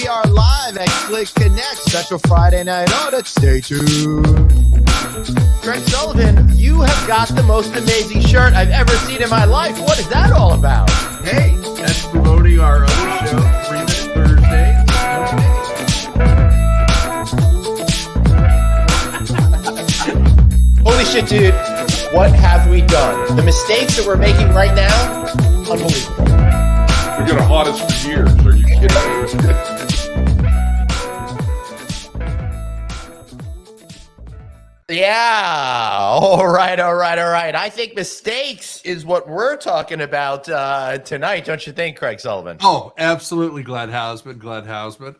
We are live at Click Connect, special Friday night audit. Stay tuned. Craig Sullivan, you have got the most amazing shirt I've ever seen in my life. What is that all about? Hey, that's promoting our other show, 3 Minute Thursday. Holy shit, dude. What have we done? The mistakes that we're making right now, unbelievable. We're going to haunt us for years. Are you kidding me? Yeah. All right. I think mistakes is what we're talking about tonight, don't you think, Craig Sullivan? Oh, absolutely. Glad Hausman.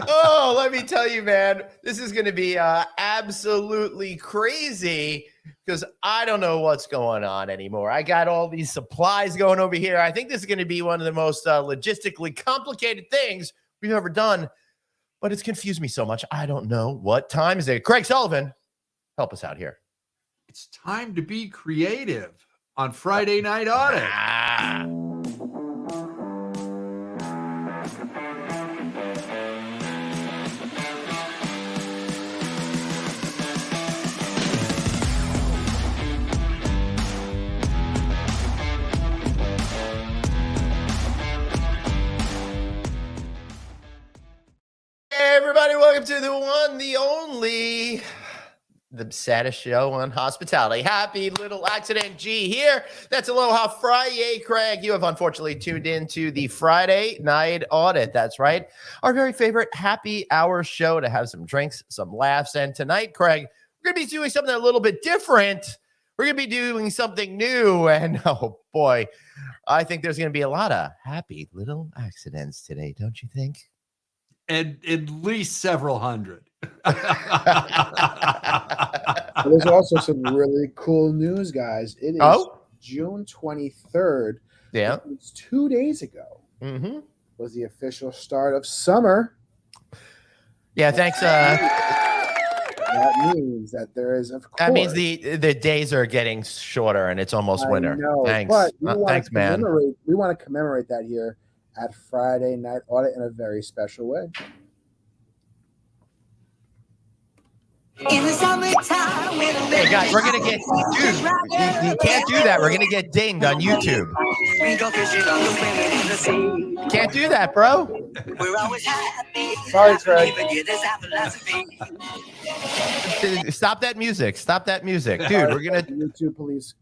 Oh, let me tell you, man, this is going to be absolutely crazy because I don't know what's going on anymore. I got all these supplies going over here. I think this is going to be one of the most logistically complicated things we've ever done. But it's confused me so much. I don't know what time is it. Craig Sullivan, help us out here. It's time to be creative on Friday Night Audit. Hey everybody, welcome to the one, the only, the saddest show on hospitality. Happy Little Accident G here. That's Aloha Friday, Craig. You have unfortunately tuned into the Friday Night Audit. That's right. Our very favorite happy hour show to have some drinks, some laughs. And tonight, Craig, we're going to be doing something a little bit different. We're going to be doing something new. And oh boy, I think there's going to be a lot of happy little accidents today, don't you think? And at least several hundred. There's also some really cool news, guys. It is June 23rd. Yeah. It's 2 days ago. Mm-hmm. Was the official start of summer. Yeah, thanks. That means that there is, of course. That means the days are getting shorter and it's almost winter. Know, thanks. But Thanks, man. We want to commemorate that here at Friday Night Audit in a very special way. In the summertime, Hey guys, we're gonna get you can't do that. We're gonna get dinged on YouTube. we go fishing on the swimming in the sea. Can't do that, bro. We're always happy. Sorry, Craig. Even get this our philosophy. Stop that music. Stop that music, dude. We're gonna. The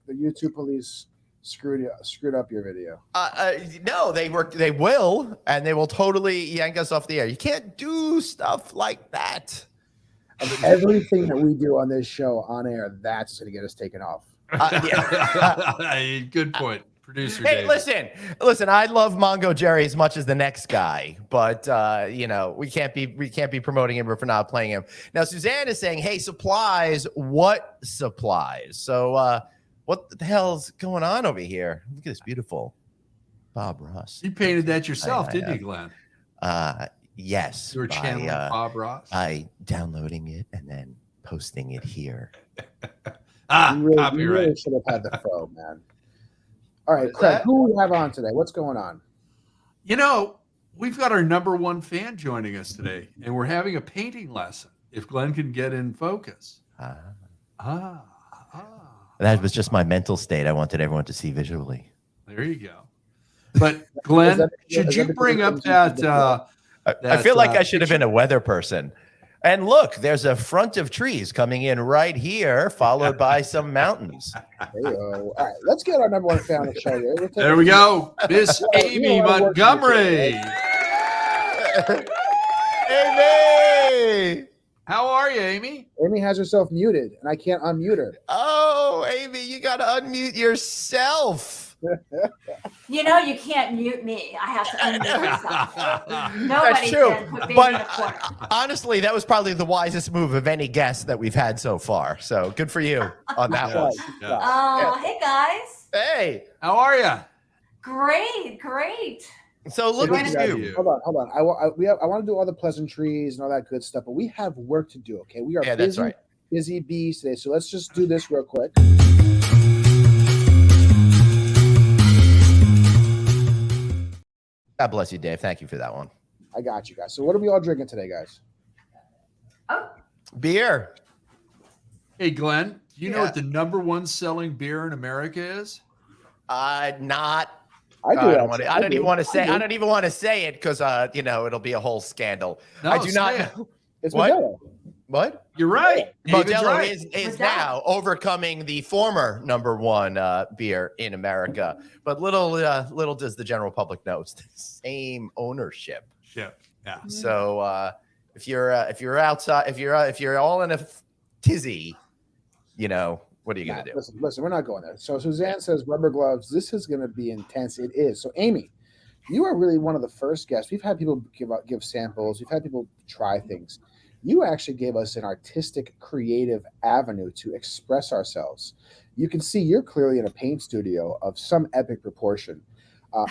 YouTube police screwed up your video. No, they will, and they will totally yank us off the air. You can't do stuff like that. Of everything that we do on this show on air, that's going to get us taken off. Yeah. Good point, producer. Hey, David. listen. I love Mongo Jerry as much as the next guy, but we can't be promoting him for not playing him. Now, Suzanne is saying, "Hey, supplies. What supplies?" So, what the hell's going on over here? Look at this beautiful Bob Ross. You painted that yourself, didn't you, Glenn? Yes. You were channeling Bob Ross. By downloading it and then posting it here. You Copyright. really should have had the pro, man. All right, What is Craig, that? who do we have on today? What's going on? You know, we've got our number one fan joining us today, and we're having a painting lesson. If Glenn can get in focus. That was just my mental state. I wanted everyone to see visually. There you go. But Glenn, should you bring up that? I feel like I should have been a weather person. And look, there's a front of trees coming in right here, followed by some mountains. There you go. All right, let's get our number one fan on the show here. There we go. Miss Amy Montgomery. Amy! How are you, Amy? Amy has herself muted, and I can't unmute her. Oh, Amy, you got to unmute yourself. You know you can't mute me. I have to unmute myself. That's Nobody true. can put baby in a But corner. honestly, that was probably the wisest move of any guest that we've had so far. So good for you on that one. Yeah. Oh, hey guys. Hey, How are you? Great. so look Good at to you. Hold on. I want to do all the pleasantries and all that good stuff, but we have work to do. Okay, we are Yeah, that's right. busy bees today, so let's just do this real quick. God bless you, Dave. Thank you for that one. I got you guys. So what are we all drinking today, guys? Oh, Beer. Hey, Glenn, do you know Yeah. what the number one selling beer in America is? Not. I do. I don't actually. want to. I don't even want to say. do. I don't even want to say it because it'll be a whole scandal. No, I do not say it. know It's What? Modelo. what. You're right. David's Modelo right. is Modelo. now overcoming the former number one beer in America, but little does the general public know it's the same ownership. Yeah. Yeah. So if you're outside, if you're all in a tizzy, what are you gonna do? Listen, we're not going there. So Suzanne says rubber gloves. This is going to be intense. It is. So Amy, you are really one of the first guests. We've had people give samples. We've had people try things. You actually gave us an artistic, creative avenue to express ourselves. You can see you're clearly in a paint studio of some epic proportion.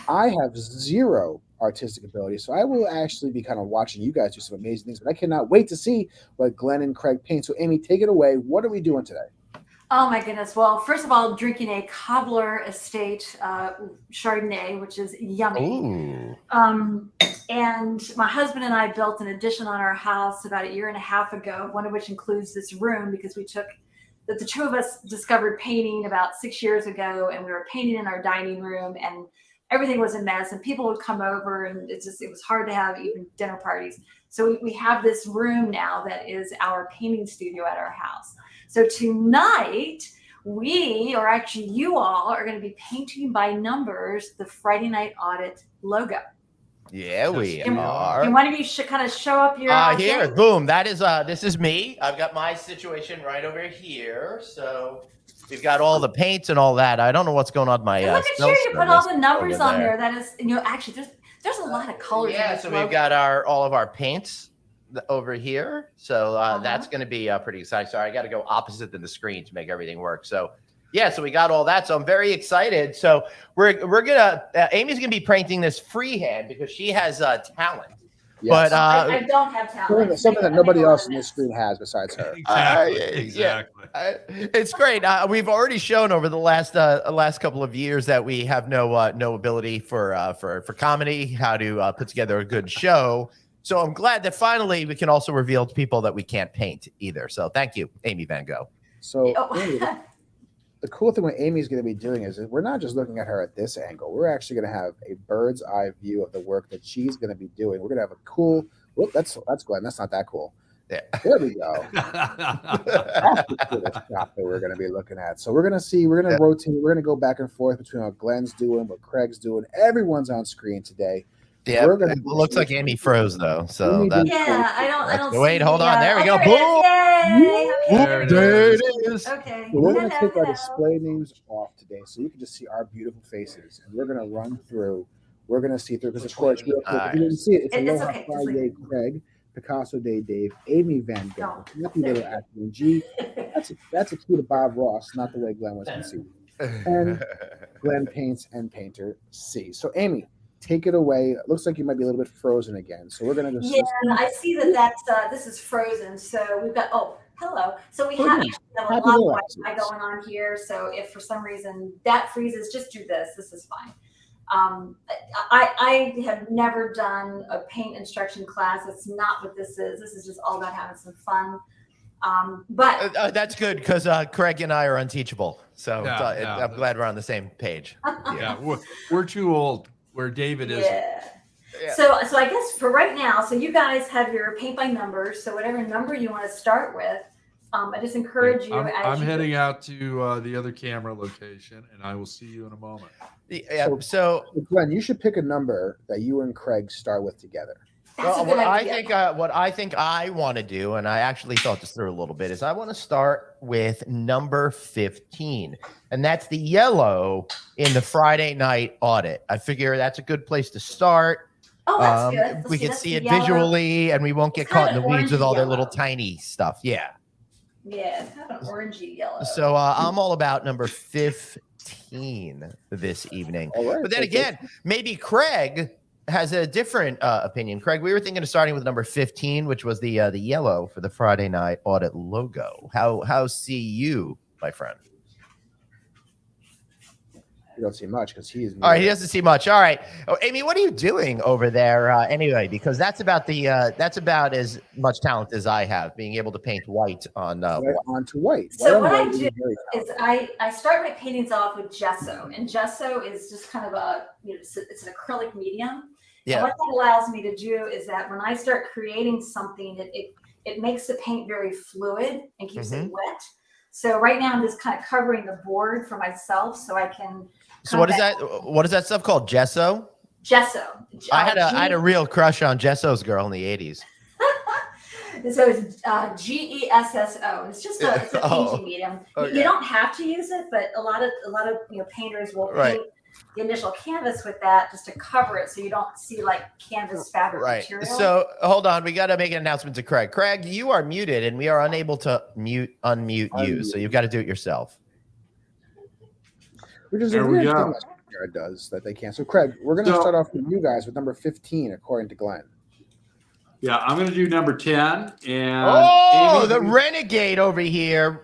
I have zero artistic ability, so I will actually be kind of watching you guys do some amazing things. But I cannot wait to see what Glenn and Craig paint. So Amy, take it away. What are we doing today? oh my goodness. Well, first of all, drinking a Cobbler Estate Chardonnay, which is yummy. Ooh. And my husband and I built an addition on our house about a year and a half ago, one of which includes this room because the two of us discovered painting about 6 years ago, and we were painting in our dining room, and everything was a mess, and people would come over, and it was hard to have even dinner parties. So we have this room now that is our painting studio at our house. So tonight, or actually you all are going to be painting by numbers the Friday Night Audit logo. Yeah, we Yes, we are. And one of you should kind of show up your Here, boom. That is this is me. I've got my situation right over here. So we've got all the paints and all that. I don't know what's going on with my And look at cell you, you put all service the numbers over on there. That is, actually there's a lot of colors. in Yeah, this so logo. we've got all of our paints over here. So that's going to be pretty exciting. Sorry, I got to go opposite than the screen to make everything work. So yeah, so we got all that. So I'm very excited. So we're gonna Amy's gonna be painting this freehand because she has talent. Yes. But I don't have talent. something that nobody else in this screen has besides her. Exactly. yeah. Exactly. It's great. We've already shown over the last couple of years that we have no ability for comedy, how to put together a good show. So I'm glad that finally we can also reveal to people that we can't paint either. So thank you, Amy Van Gogh. So Oh. Amy, the cool thing what Amy's going to be doing is we're not just looking at her at this angle. We're actually going to have a bird's eye view of the work that she's going to be doing. We're going to have a cool. Whoop, that's Glenn. That's not that cool. Yeah. There we go. That's the coolest shot that we're going to be looking at. So we're going to see. We're going to rotate. We're going to go back and forth between what Glenn's doing, what Craig's doing. Everyone's on screen today. Yeah, We're gonna- it looks like Amy froze though. So Amy that, did- Yeah, I don't. Wait, see hold the, on. There we go. it is. Yay! There it there is. it is. Okay. So we're going to Hello, take our hello. display names off today so you can just see our beautiful faces. And we're going to run through. We're going to see through because, of course, real quick, if you didn't see it, it's It's Aloha okay, just Friday, leave Craig, Picasso Day Dave, Amy Van Gogh, Happy Little Acting G. That's a cue to Bob Ross, not the way Glenn was conceived. And Glenn paints and painter C. So, Amy, take it away. It looks like you might be a little bit frozen again. So, we're going to just. Yeah, I see that's this is frozen. So we've got hello. So we Oh, have, yeah. a lot of Happy little Wi-Fi accidents. going on here. So if for some reason that freezes, just do this. This is fine. I have never done a paint instruction class. It's not what this is. This is just all about having some fun. But That's good because Craig and I are unteachable. So Yeah, I'm glad we're on the same page. Yeah, we're too old. Where David is. yeah. Yeah. So I guess for right now, so you guys have your paint by numbers. So whatever number you want to start with, I just encourage you. I'm heading out to the other camera location, and I will see you in a moment. Yeah. So Glenn, you should pick a number that you and Craig start with together. That's a what good idea. what I think I want to do, and I actually thought this through a little bit, is I want to start with number 15, and that's the yellow in the Friday Night Audit. I figure that's a good place to start. Oh, that's good. Let's We can that's see the it yellow. visually, and we won't get It's caught in kind the of weeds with all their orangey little yellow. tiny stuff. Yeah. Yeah, it's kind of an orangey yellow. So I'm all about number 15 this evening. All right. But then so again, maybe Craig has a different opinion. Craig, we were thinking of starting with number 15, which was the yellow for the Friday Night Audit logo. How see you, my friend? You don't see much because he's. All right, he doesn't see much. All right, oh, Amy, what are you doing over there anyway? Because that's about as much talent as I have, being able to paint white on. Right onto white. So White what on I white do very is I start my paintings off with gesso, and gesso is just kind of it's an acrylic medium. And Yeah. what that allows me to do is that when I start creating something, it makes the paint very fluid and keeps it wet. So right now I'm just kind of covering the board for myself so I can. So what is that? What is that stuff called? Gesso? Gesso. I had a real crush on Gesso's girl in the 80s. So it's GESSO. It's just it's a painting medium. Okay. You don't have to use it, but a lot of painters will paint the initial canvas with that just to cover it, so you don't see like canvas fabric material. So hold on, we got to make an announcement to Craig. Craig, you are muted, and we are unable to unmute you. So you've got to do it yourself. Which is There a we weird go. thing that Jared does that they can't. So Craig, we're going to start off with you guys with number 15, according to Glenn. Yeah, I'm going to do number 10. And Oh, Amy, the renegade over here.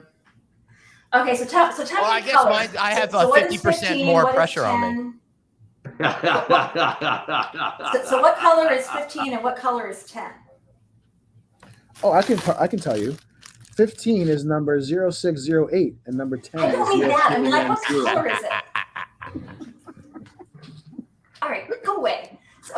Okay, so tell Well, me I guess colors. I have So what is 50% 15? more What is pressure on me. 10? So what color is 15 and what color is 10? Oh, I can tell you. 15 is number 0608 and number 10 I is don't need that. I mean, like, what 0610. color is it? All right, go away. So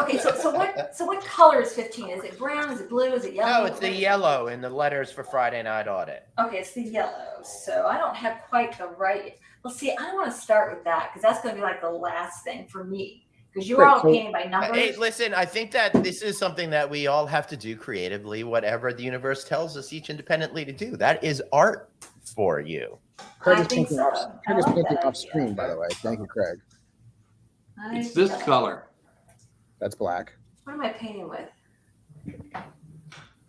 what color is 15? Is it brown? Is it blue? Is it yellow? No, it's the yellow in the letters for Friday Night Audit. Okay, it's the yellow. So I don't have quite the right. Well, see, I don't want to start with that because that's going to be like the last thing for me because you are all painting by numbers. Hey, listen, I think that this is something that we all have to do creatively, whatever the universe tells us each independently to do. That is art for you. Craig I is think painting so. off, I Craig is like painting that off idea. screen, by the way. Thank you, Craig. it's this color. That's black. What am I painting with?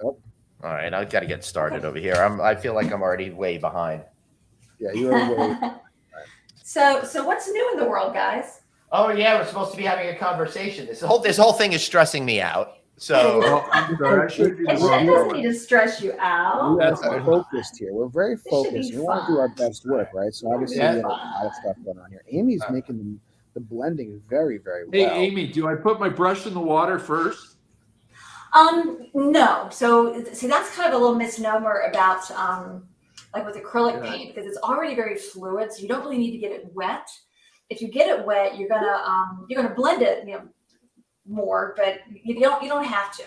All right, I've got to get started over here. I feel like I'm already way behind. Yeah, you are. So what's new in the world, guys? Oh yeah, we're supposed to be having a conversation. This whole thing is stressing me out. So Oh, I'm sorry, I should do the It wrong doesn't color. need to stress you out. We That's are fine. focused here. We're very This should be focused. We want to do our fun. best work, right? So obviously Yeah. we have a lot of stuff going on here. Amy's making the blending very, very Hey, well. Amy, do I put my brush in the water first? No. So see, that's kind of a little misnomer about like with acrylic Yeah. paint because it's already very fluid, so you don't really need to get it wet. If you get it wet, you're gonna blend it, more, but you don't have to.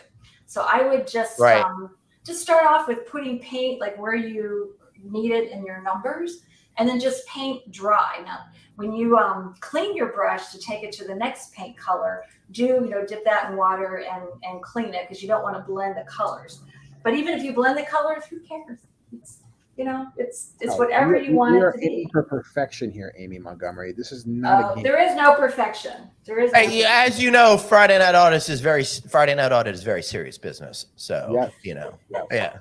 So I would just start off with putting paint like where you need it in your numbers, and then just paint dry. Now, when you clean your brush to take it to the next paint color, dip that in water and clean it because you don't want to blend the colors. But even if you blend the colors, who cares? It's whatever you want we it are to aiming be. for perfection here, Amy Montgomery. This is not a game. There is no perfection. There is. No Hey, yeah, as you know, Friday Night Audit is very serious business. So Yes. yeah.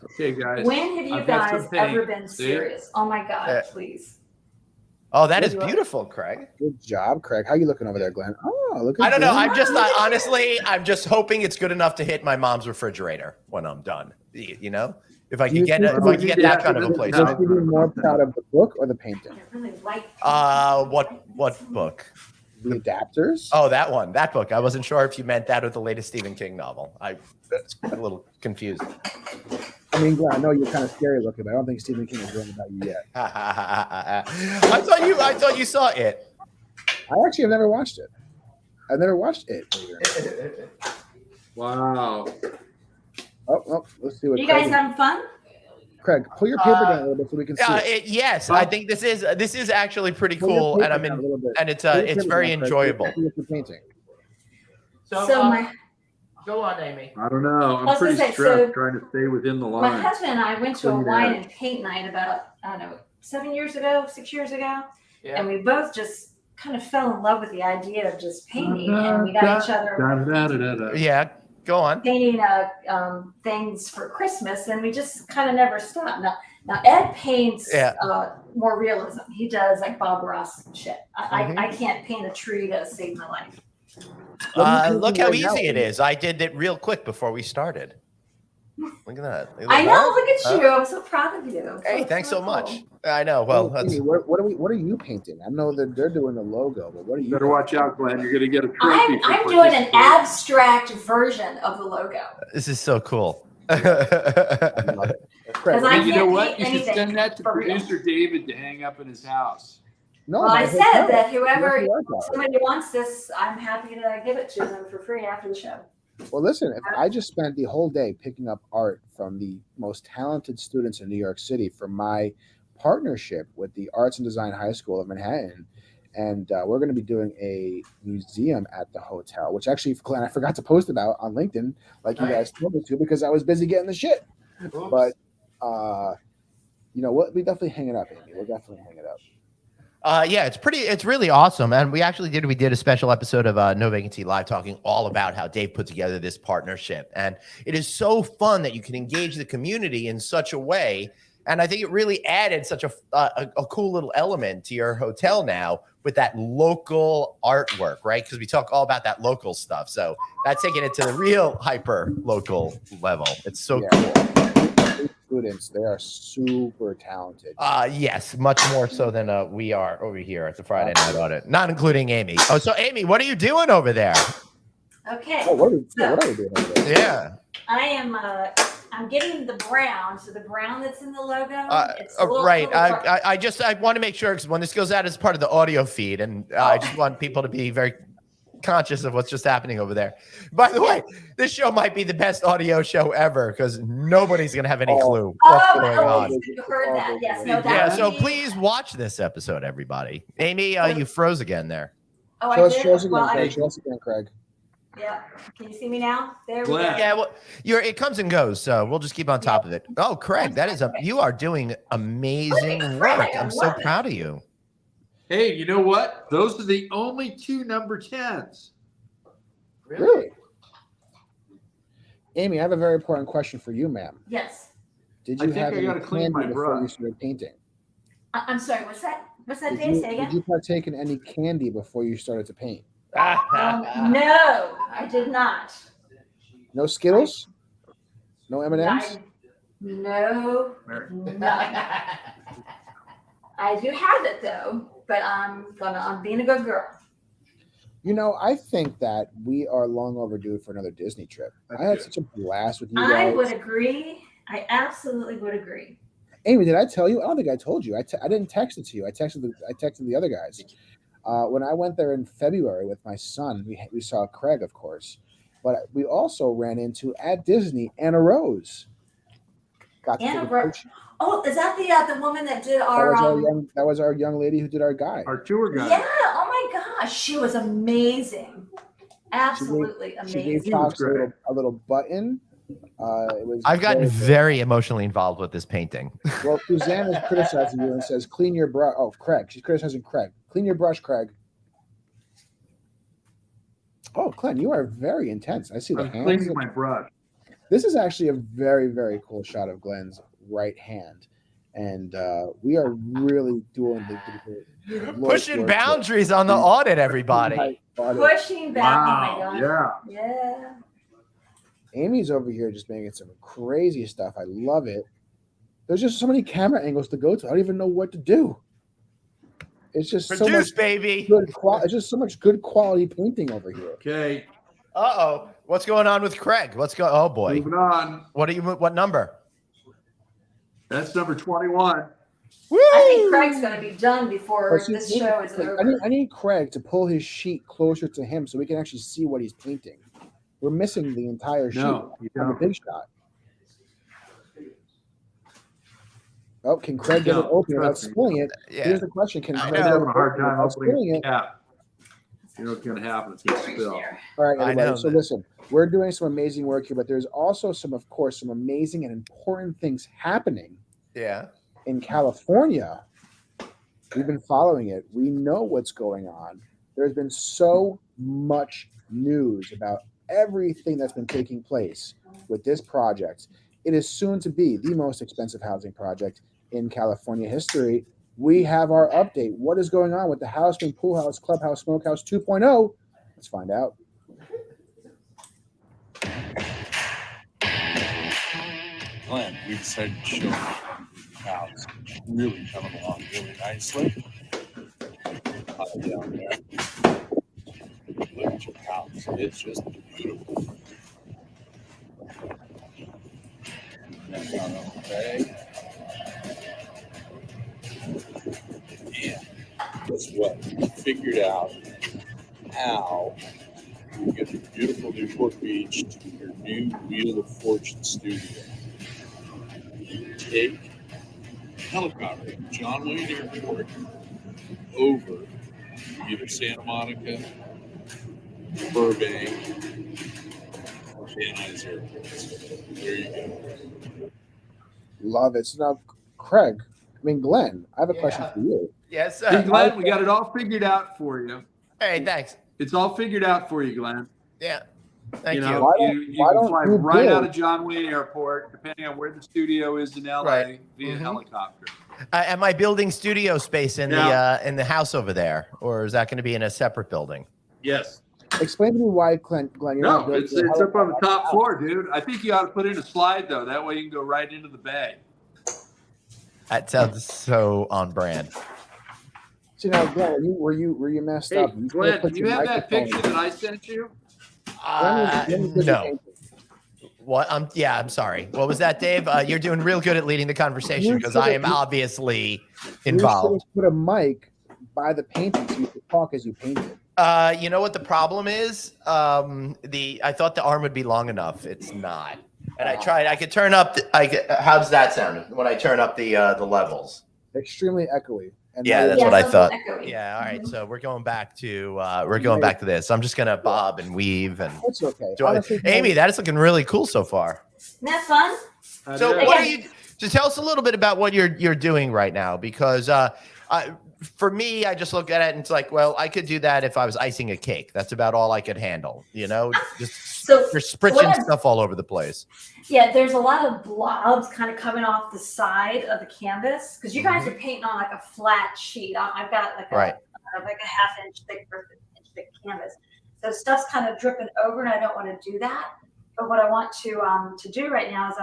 Okay, guys. When have you I've got guys some paint. ever been See? serious? Oh my God, Yeah. please. Oh, that is beautiful, Craig. Good job, Craig. How you looking over there, Glenn? Oh, look at I don't know. Glenn. I'm just honestly, I'm just hoping it's good enough to hit my mom's refrigerator when I'm done. If I Do you can get think we that need kind to of a have place. this Would you be more proud of the book or the painting? I really like. What book? The adapters? Oh, that book. I wasn't sure if you meant that or the latest Stephen King novel. I was a little confused. I mean, Glenn, I know you're kind of scary looking, but I don't think Stephen King is written about you yet. I thought you saw it. I actually have never watched it. I've never watched it. believe it or not. Wow. Oh, let's see what You Craig guys having fun? Craig, pull your paper down a little bit so we can see it. Yes, I think this is actually pretty Pull your cool, paper and down a little bit. it's Pull your it's paper very down, Craig. enjoyable. See what you're painting. So my Go on, Amy. I don't know. I I'm was pretty gonna say, stressed so- trying to stay within the my line. husband and I went to a What do you wine have? and paint night about 7 years ago, 6 years ago, Yeah. and we both just kind of fell in love with the idea of just painting, and we got each other Da-da-da-da-da. Yeah, go on. painting things for Christmas, and we just kind of never stopped. Now Ed paints more realism. He does like Bob Ross shit. I can't paint a tree to save my life. What are you Look painting how right now, easy it Amy? is. I did it real quick before we started. Look at that. I know. Look at Huh? you. I'm so proud of you. Hey, So thanks so much. cool. I know. Well, Amy, that's, what are you painting? I know that they're doing the logo, but what are You you? better watch out, Glenn. You're going to get a trophy. I'm for doing an participating. abstract version of the logo this is so cool. I love it. Craig, because I And you know can't what? paint You should anything send that to for real. producer David to hang up in his house. no, Well, my I hotel. said that whoever You have to work out. somebody wants this, I'm happy to give it to them for free after the show. Well, listen, if I just spent the whole day picking up art from the most talented students in New York City for my partnership with the Arts and Design High School of Manhattan. And we're going to be doing a museum at the hotel, which actually, Glenn, I forgot to post about on LinkedIn, like you guys told me to, because I was busy getting the shit. But, you know, we'll be definitely hanging up, Amy. We're definitely hanging up. Yeah, it's really awesome. And we did a special episode of No Vacancy Live talking all about how Dave put together this partnership. And it is so fun that you can engage the community in such a way. And I think it really added such a cool little element to your hotel now with that local artwork, right? Because we talk all about that local stuff. So that's taking it to the real hyper local level. It's so cool. Students, they are super talented. Yes, much more so than we are over here at the Friday Night Audit, not including Amy. Oh, so Amy, what are you doing over there? Okay. Oh, what are we doing over there? Yeah. I am I'm getting the brown, so the brown that's in the logo. It's a little, Right. little dark. I want to make sure, because when this goes out as part of the audio feed, and I just want people to be very conscious of what's just happening over there. By the way, this show might be the best audio show ever because nobody's going to have any clue what's going on. You heard that? Yes. No, Yeah, that so would be- please watch this episode, everybody. Amy, you froze again there. Oh, Show I us, did. show us again, Well, Craig. Show us again, Craig. yeah. Can you see me now? There we go. Glenn. Yeah, well, it comes and goes, so we'll just keep on top of it. Oh, Craig, you are doing amazing Craig, work. I I'm so love it. proud of you. Hey, you know what? Those are the only 2 number 10s. Really? Amy, I have a very important question for you, ma'am. Yes. Did I you think have I any gotta clean candy my before you brush. started painting? I'm sorry. What's that? What's that, Did Dave? you, Say did again. you partake in any candy before you started to paint? No, I did not. No Skittles? No M&Ms? No, nothing. I do have it though, but I'm being a good girl. You know, I think that we are long overdue for another Disney trip. I had such a blast with you I guys. would agree. I absolutely would agree. Amy, did I tell you? I don't think I told you. I didn't text it to you. I texted the other guys. When I went there in February with my son, we saw Craig, of course, but we also ran into at Disney Anna Rose. Got to Anna take a Rose. picture. Oh, is that the woman that did our That was our young lady who did our guide. Our tour guide. Yeah, oh my gosh, she was amazing. Absolutely She gave amazing. Fox great. a little button. It was I've gotten very, very emotionally involved with this painting. well. Suzanne is criticizing you and says, "Clean your brush." Oh, Craig. She's criticizing Craig. Clean your brush, Craig. Oh, Glenn, you are very intense. I see the I'm hands. cleaning my brush. This is actually a very, very cool shot of Glenn's right hand, and we are really doing the Lord's Pushing work here. boundaries on the audit, everybody. Right, audit. Pushing back. Oh Wow. my gosh. Yeah. Yeah. Amy's over here just making some crazy stuff. I love it. There's just so many camera angles to go to. I don't even know what to do. It's just so much Produce, baby. good quality. It's just so much good quality painting over here. Okay. Uh-oh. What's going on with Craig? Oh boy. Moving on. What number? That's number 21. Woo! I think Craig's going to be done before Oh, see, this show is over. I need Craig to pull his sheet closer to him so we can actually see what he's painting. We're missing the entire sheet No, you on the don't. big shot. Oh, can Craig get it No, open without trust me. spilling it? Yeah. Here's the question: Can I Craig know. get I'm it having a hard open time without opening spilling the it? cap. You know what's going to happen? It's going to spill. All right, I everybody. know So that. listen, we're doing some amazing work here, but there's also some amazing and important things happening Yeah. in California. We've been following it. We know what's going on. There's been so much news about everything that's been taking place with this project. It is soon to be the most expensive housing project in California history. We have our update. What is going on with the Houseman Pool House, Clubhouse, Smokehouse 2.0? Let's find out. Glenn, we decided to show how it's really coming along really nicely. Down there. Look at your house. It's just beautiful. That's not okay. Yeah. Guess what? We figured out how you get from beautiful Newport Beach to your new Wheel of Fortune studio. You take a helicopter from John Wayne Airport over either Santa Monica, Burbank, or Van Nuys airports. There you go. Love it. So now, Craig, Glenn, I have a question for you. Yes, Hey, sir. Glenn, we got it all figured out for you. Hey, thanks. It's all figured out for you, Glenn. Yeah. Thank you. know, Why you, don't- you why can don't fly you right build- out of John Wayne Airport, depending on where the studio is in LA, Right. via Mhm. helicopter. Am I building studio space in Yeah. the house over there, or is that going to be in a separate building? Yes. Explain to me why, Glenn, you're not No, building it's a up on the helicopter top house. floor, dude. I think you ought to put in a slide though. That way you can go right into the bay. That sounds so on brand. So now, Glenn, were you messed Hey, up? You Glenn, could've put do you your have that microphone picture in. that I sent you? When was your No. painting? What? I'm sorry. What was that, Dave? You're doing real good at leading the conversation You because should've- I am obviously You involved. should have put a mic by the painting so you could talk as you painted. You know what the problem is? I thought the arm would be long enough. It's not. And I tried. I could turn up. How's that sound when I turn up the levels? Extremely echoey. And Yeah, now that's you're- what I sounds thought. echoey. Yeah. All right. Mhm. So we're going back to this. I'm just gonna bob and weave and. It's okay. Do I- Honestly, Amy, that is looking really cool so far. Isn't that fun? So Yeah. what are you? So tell us a little bit about what you're doing right now, because for me, I just look at it and it's like, well, I could do that if I was icing a cake. That's about all I could handle. Just So you're what spritzing I'm- stuff all over the place. yeah, there's a lot of blobs kind of coming off the side of the canvas because you guys are painting on like a flat sheet. I've got like Right. like a half-inch thick or inch thick canvas, so stuff's kind of dripping over, and I don't want to do that. But what I want to do right now is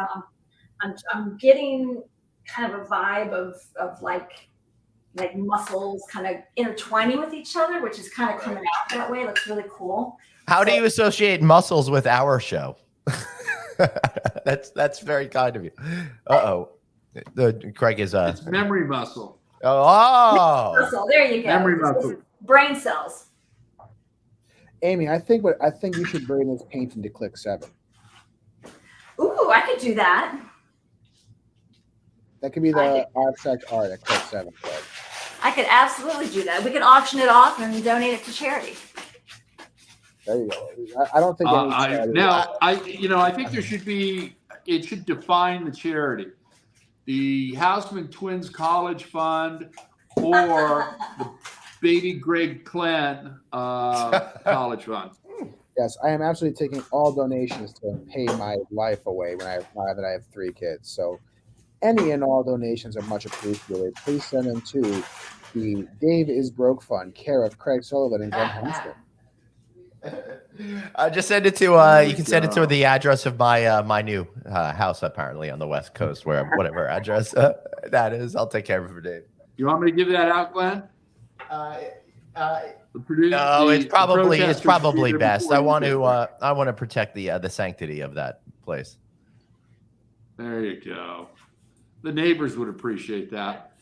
I'm getting kind of a vibe of like muscles kind of intertwining with each other, which is kind of coming out that way. It looks really cool. How do you associate muscles with our show? That's very kind of you. Uh-oh. Craig is It's memory muscle. oh Muscle, there you go. Memory This is muscle. brain cells. Amy, I think you should bring this painting to Click 7. Ooh, I could do that. That could be the abstract art at Click 7. Craig. I could absolutely do that. We can auction it off and donate it to charity. There you go. I don't think I think there should be. It should define the charity, the Houseman Twins College Fund, or the Baby Greg Clan College Fund. Yes, I am absolutely taking all donations to pay my life away now that I have 3 kids. So any and all donations are much appreciated. Please send them to the Dave is Broke Fund, care of Craig Sullivan and Glenn Huntsman. just send it to you can send it to the address of my new house apparently on the West Coast, where whatever address that is. I'll take care of it for Dave. You want me to give that out, Glenn? The producer, No, it's probably protesters should be there best. before I you want do to it. I want to protect the sanctity of that place. There you go. The neighbors would appreciate that.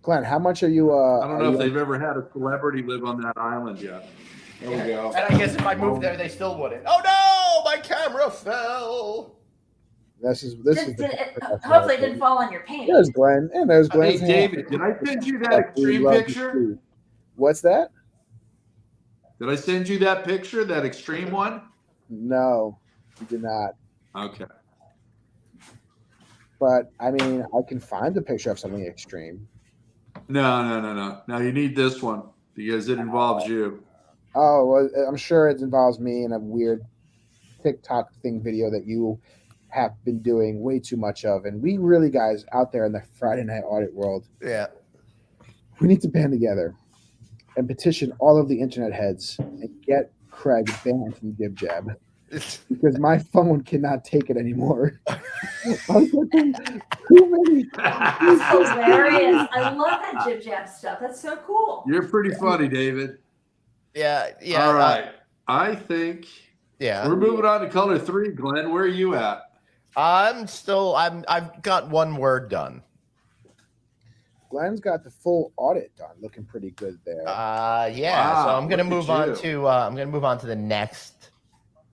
Glenn, how much are you? I don't know if they've ever had a celebrity live on that island yet. There we go. And I guess if I moved there, they still wouldn't. Oh no, my camera fell. This is Hopefully it didn't fall on your painting. There's Glenn, and there's Glenn. Hey, David, did I send you that extreme picture? What's that? Did I send you that picture, that extreme one? No, you did not. Okay. But I mean, I can find a picture of something extreme. No. Now you need this one because it involves you. Oh, well, I'm sure it involves me in a weird TikTok thing video that you have been doing way too much of. And we really, guys, out there in the Friday Night Audit world, Yeah. we need to band together and petition all of the internet heads and get Craig banned from Jib Jab. because my phone cannot take it anymore. I was looking too many. That's hilarious. I love that Jib Jab stuff. That's so cool. You're pretty funny, David. Yeah. All right. I think Yeah. we're moving on to color 3. Glenn, where are you at? I've got one word done. Glenn's got the full audit done, looking pretty good there. Yeah. So Wow, I'm gonna look at move on you. to I'm gonna move on to the next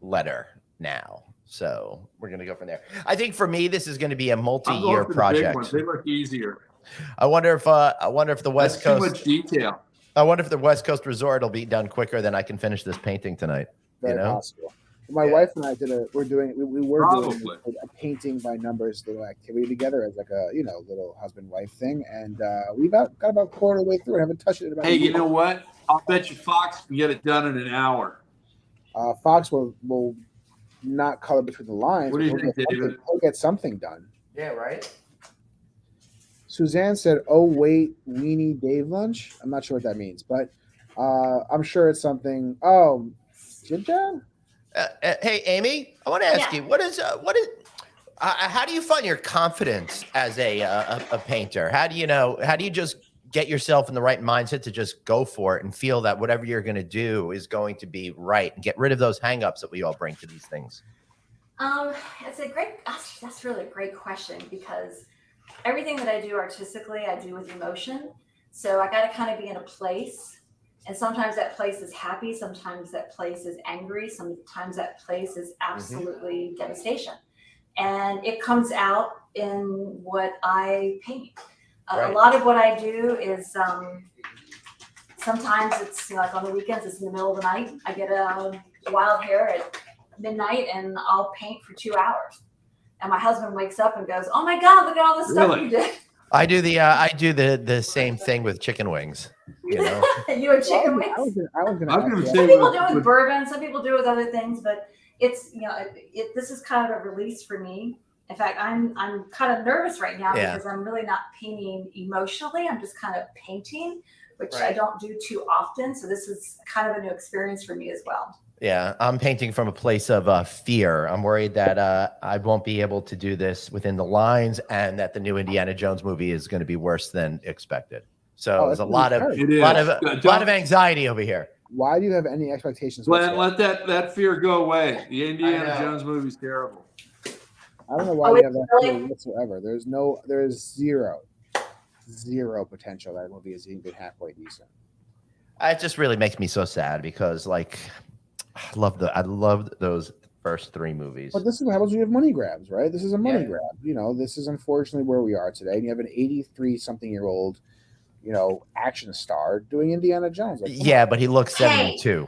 letter now. So we're gonna go from there. I think for me, this is gonna be a I'm multi-year going for the big project. ones. They look easier. I wonder if the West That's too Coast much detail. I wonder if the West Coast resort will be done quicker than I can finish this painting tonight. Very know? possible. My Yeah. wife and I were doing Probably. a painting by numbers little activity together as like a little husband wife thing, and we've got about a quarter way through and haven't touched it in about. Hey, a you year. know what? I'll bet you Fox can get it done in an hour. Fox will not color between the lines. What do you but think, David? He'll get something done. Yeah, right. Suzanne said, "Oh wait, weenie Dave lunch." I'm not sure what that means, but I'm sure it's something. Oh, Jib Jab? Hey, Amy, I want to ask Yeah. you, what is how do you find your confidence as a painter? How do you just get yourself in the right mindset to just go for it and feel that whatever you're going to do is going to be right and get rid of those hangups that we all bring to these things? That's really a great question, because everything that I do artistically, I do with emotion. So I got to kind of be in a place. And sometimes that place is happy. Sometimes that place is angry. Sometimes that place is absolutely devastation. And it comes out in what I paint. Right. A lot of what I do is sometimes it's like on the weekends, it's in the middle of the night. I get a wild hair at midnight and I'll paint for 2 hours. And my husband wakes up and goes, "Oh my God, look at all this stuff Really? you did." I do the same thing with chicken wings. You know, You and chicken wings. I was gonna I was ask gonna you- say- Some people do it with- with bourbon. Some people do it with other things, but it's this is kind of a release for me. In fact, I'm kind of nervous right now Yeah. because I'm really not painting emotionally. I'm just kind of painting, which I Right. don't do too often. So this is kind of a new experience for me as well. yeah, I'm painting from a place of fear. I'm worried that I won't be able to do this within the lines, and that the new Indiana Jones movie is going to be worse than expected. So Oh, there's a that's lot of really It is. lot of anxiety over here. Why do you have any expectations? Glenn, whatsoever? let that fear go away. The Indiana know. Jones movie's terrible. I don't know why Oh, you have that really? fear whatsoever. There is zero potential that movie is even halfway decent. It just really makes me so sad because, like, I loved those first 3 movies. But this is what happens when you have money grabs, right? This is a money Yeah. grab. This is unfortunately where we are today. And you have an 83-something-year-old, action star doing Indiana Jones. Like, come Yeah, on. but he looks Hey. 72.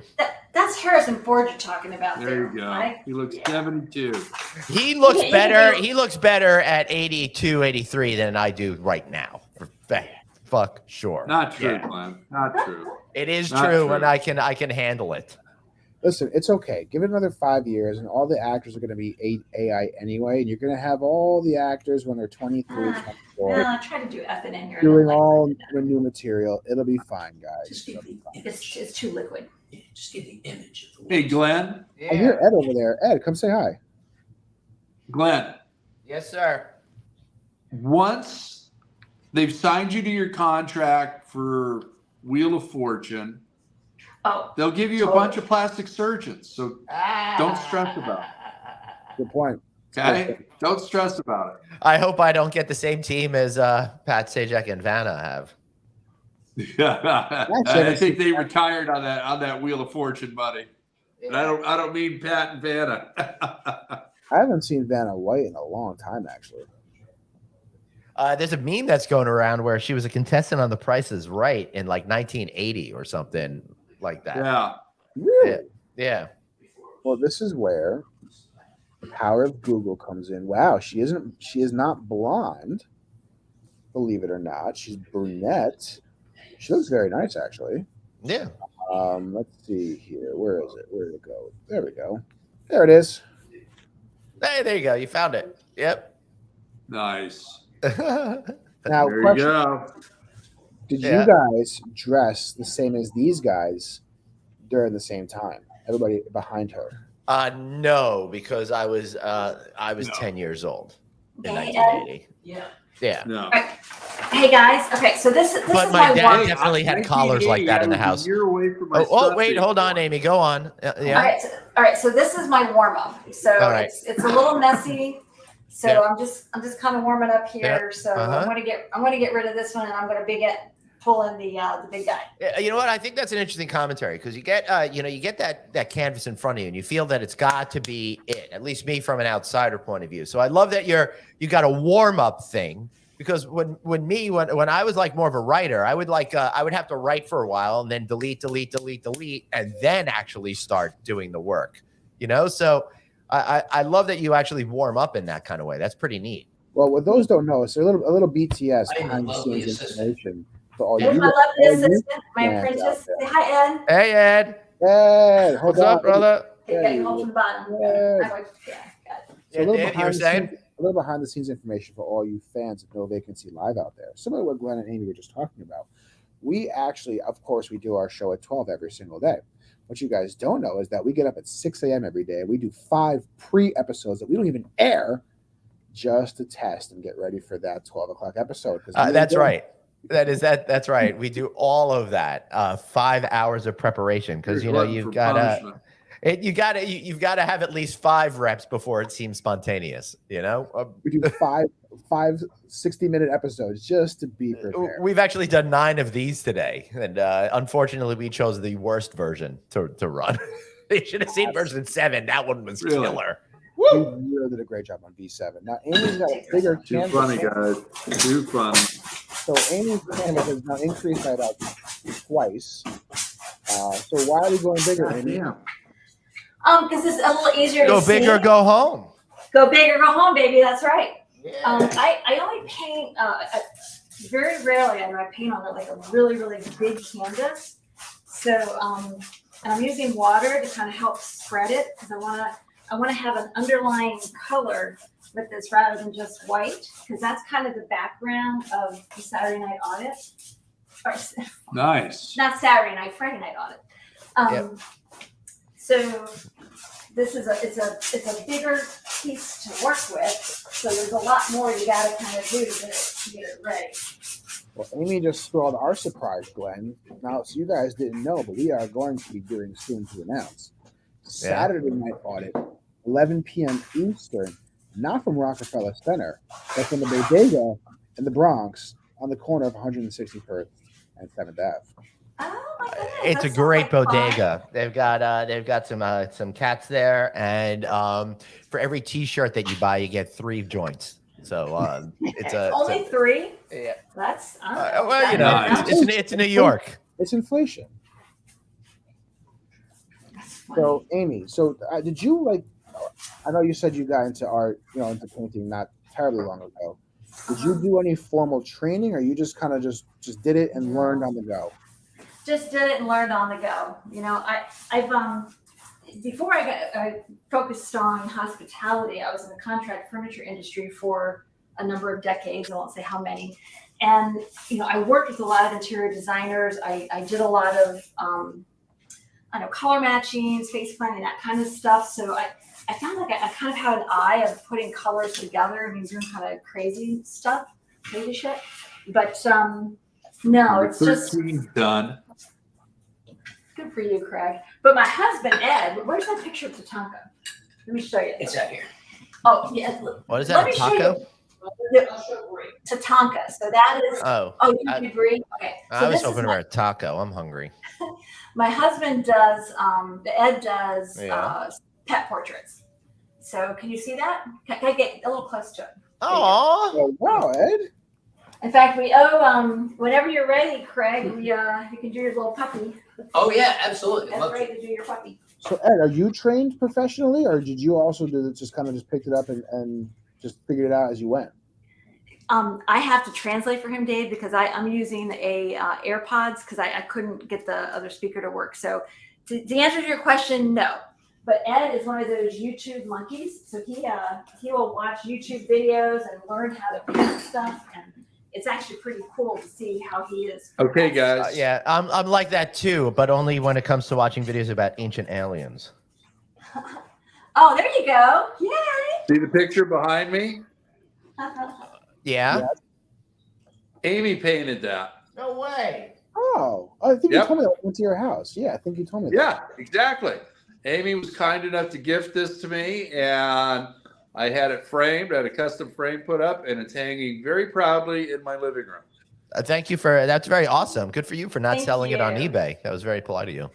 That's Harrison Ford you're talking about. There you go. Right? He looks Yeah. 72. He looks Yeah, better. yeah. He looks better at 82, 83 than I do right now. Fuck sure. Not true, Yeah. Glenn. Not true. It is Not true, true. and I can handle it. Listen, it's okay. Give it another 5 years, and all the actors are going to be AI anyway. And you're going to have all the actors when they're 23, 24, No, I try to do effing in here. I doing don't like all that. the new material. It'll be fine, guys. Just It'll get be the fine. It's too liquid. just get the image of the Hey, world. Glenn. I hear Ed over there. Ed, come say hi. Glenn, Yes, sir. once they've signed you to your contract for Wheel of Fortune, Oh, they'll give you a bunch of plastic surgeons. So, Don't stress about it. Good point. okay? Don't stress about I hope I don't get the same team as Pat Sajak and Vanna have. it. I think they retired on that Wheel of Fortune, buddy. And I don't mean Pat and Vanna. I haven't seen Vanna White in a long time, actually. There's a meme that's going around where she was a contestant on The Price is Right in like 1980 or something like that. Yeah. Really? Yeah. Well, this is where the power of Google comes in. Wow, she is not blonde. Believe it or not, she's brunette. She looks very nice, actually. Yeah. Let's see here. Where is it? Where did it go? There we go. There it is. Hey, there you go. You found it. Yep. Nice. Now, There you question, go. did Yeah. you guys dress the same as these guys during the same time? Everybody behind her. No, because I was No. 10 years old in Okay, 1980. Yeah. Yeah. No. Hey guys, okay, so this But is my my dad warm. definitely had collars like that in the I was house. a year away from my Oh, son wait, being hold on, born. Amy. Go on. Yeah. All right. So this is my warm up. So All right. it's a little messy. So Yeah. I'm just kind of warming up here. So Uh-huh. I'm gonna get rid of this one, and I'm gonna pull in the big guy. Yeah, you know what? I think that's an interesting commentary because you get, you get that canvas in front of you, and you feel that it's got to be it. At least me, from an outsider point of view. So I love that you got a warm up thing, because when I was like more of a writer, I would have to write for a while and then delete, and then actually start doing the work. So I love that you actually warm up in that kind of way. That's pretty neat. Well, what those don't know, it's a little BTS I am behind the lovely scenes assistant. information for all Here's you. my lovely all you assistant, my fans apprentice. out there. Say hi, Ed. Hey, Ed. Hey, hold What's on. up, brother? Okay, hold from the bottom. Yeah. Yeah, got it. So Yeah, a little Dave, you were saying? a little behind the scenes information for all you fans of No Vacancy Live out there. Similar to what Glenn and Amy were just talking about. We actually, of course, we do our show at 12 every single day. What you guys don't know is that we get up at 6 a.m. every day. We do 5 pre-episodes that we don't even air just to test and get ready for that 12 o'clock episode. That's right. That's right. We do all of that. 5 hours of preparation, because You're glutton you've for got punishment. you've got to have at least 5 reps before it seems spontaneous. We do five 60-minute episodes just to be prepared. We've actually done 9 of these today, and unfortunately, we chose the worst version to run. You should have seen version 7. That one was Really? killer. We really did a great job on V7. Now Amy's got a bigger Too canvas. funny, guys. Too funny. So Amy's canvas has now increased by about twice. So why are we going bigger, Amy? Damn. Because it's a little easier Go to big see. or go home. Go big or go home, baby. That's right. I only paint very rarely. I paint on like a really big canvas. So and I'm using water to kind of help spread it, because I want to have an underlying color with this rather than just white, because that's kind of the background of the Saturday Night Audit. Or, Nice. not Saturday Night, Friday Night Audit. So this is it's a bigger piece to work with. So there's a lot more you got to kind of do to get it ready. Well, Amy just spoiled our surprise, Glenn. Now, so you guys didn't know, but we are going to be doing soon to announce Saturday Night Audit, 11 p.m. Eastern, not from Rockefeller Center, but from the Bodega in the Bronx on the corner of 161st and 7th Ave. Oh my goodness. It's that a sounds great like fun. bodega. They've got some cats there, and for every T-shirt that you buy, you get 3 joints. So it's Only 3? Yeah. That's well, Nice. it's in New York. It's inflation. That's funny. So, Amy, did you like? I know you said you got into art, into painting not terribly long ago. Did you do any formal training, or you just kind of just did it and learned on the go? Just did it and learned on the go. I've before I focused on hospitality, I was in the contract furniture industry for a number of decades. I won't say how many. And I worked with a lot of interior designers. I did a lot of color matching, space planning, that kind of stuff. So I found like I kind of had an eye of putting colors together. I mean, doing kind of crazy stuff, crazy shit. But no, it's just 13 done. good for you, Craig. But my husband, Ed, where's that picture of Tatanka? Let me show you. It's out here. Oh, yeah. What is Let that? me A show you. taco? Tatanka. So that is. Oh, Oh, you agree? Okay. So I was this is hoping for a taco. I'm hungry. my husband does. Ed does Yeah. pet portraits. So can you see that? Can I get a little close to it? Oh, Oh, wow, Ed. In fact, we owe. Whenever you're ready, Craig, you can do your little puppy. Oh yeah, absolutely. Ed's Love to. ready to do your puppy. So, Ed, are you trained professionally, or did you also do this, just kind of just picked it up and just figured it out as you went? I have to translate for him, Dave, because I'm using a AirPods because I couldn't get the other speaker to work. So to answer your question, no. But Ed is one of those YouTube monkeys. So he will watch YouTube videos and learn how to paint stuff, and it's actually pretty cool to see how he is. Okay, guys. yeah. I'm like that too, but only when it comes to watching videos about ancient aliens. Oh, there you go. Yay! See the picture behind me? Yeah. Amy painted that. No way. Oh, I think Yep. you told me that I went to your house. Yeah, I think you told me that. Yeah, exactly. Amy was kind enough to gift this to me, and I had it framed. I had a custom frame put up, and it's hanging very proudly in my living room. Thank you for that's very awesome. Good for you for not Thank selling it on you. eBay. That was very polite of you.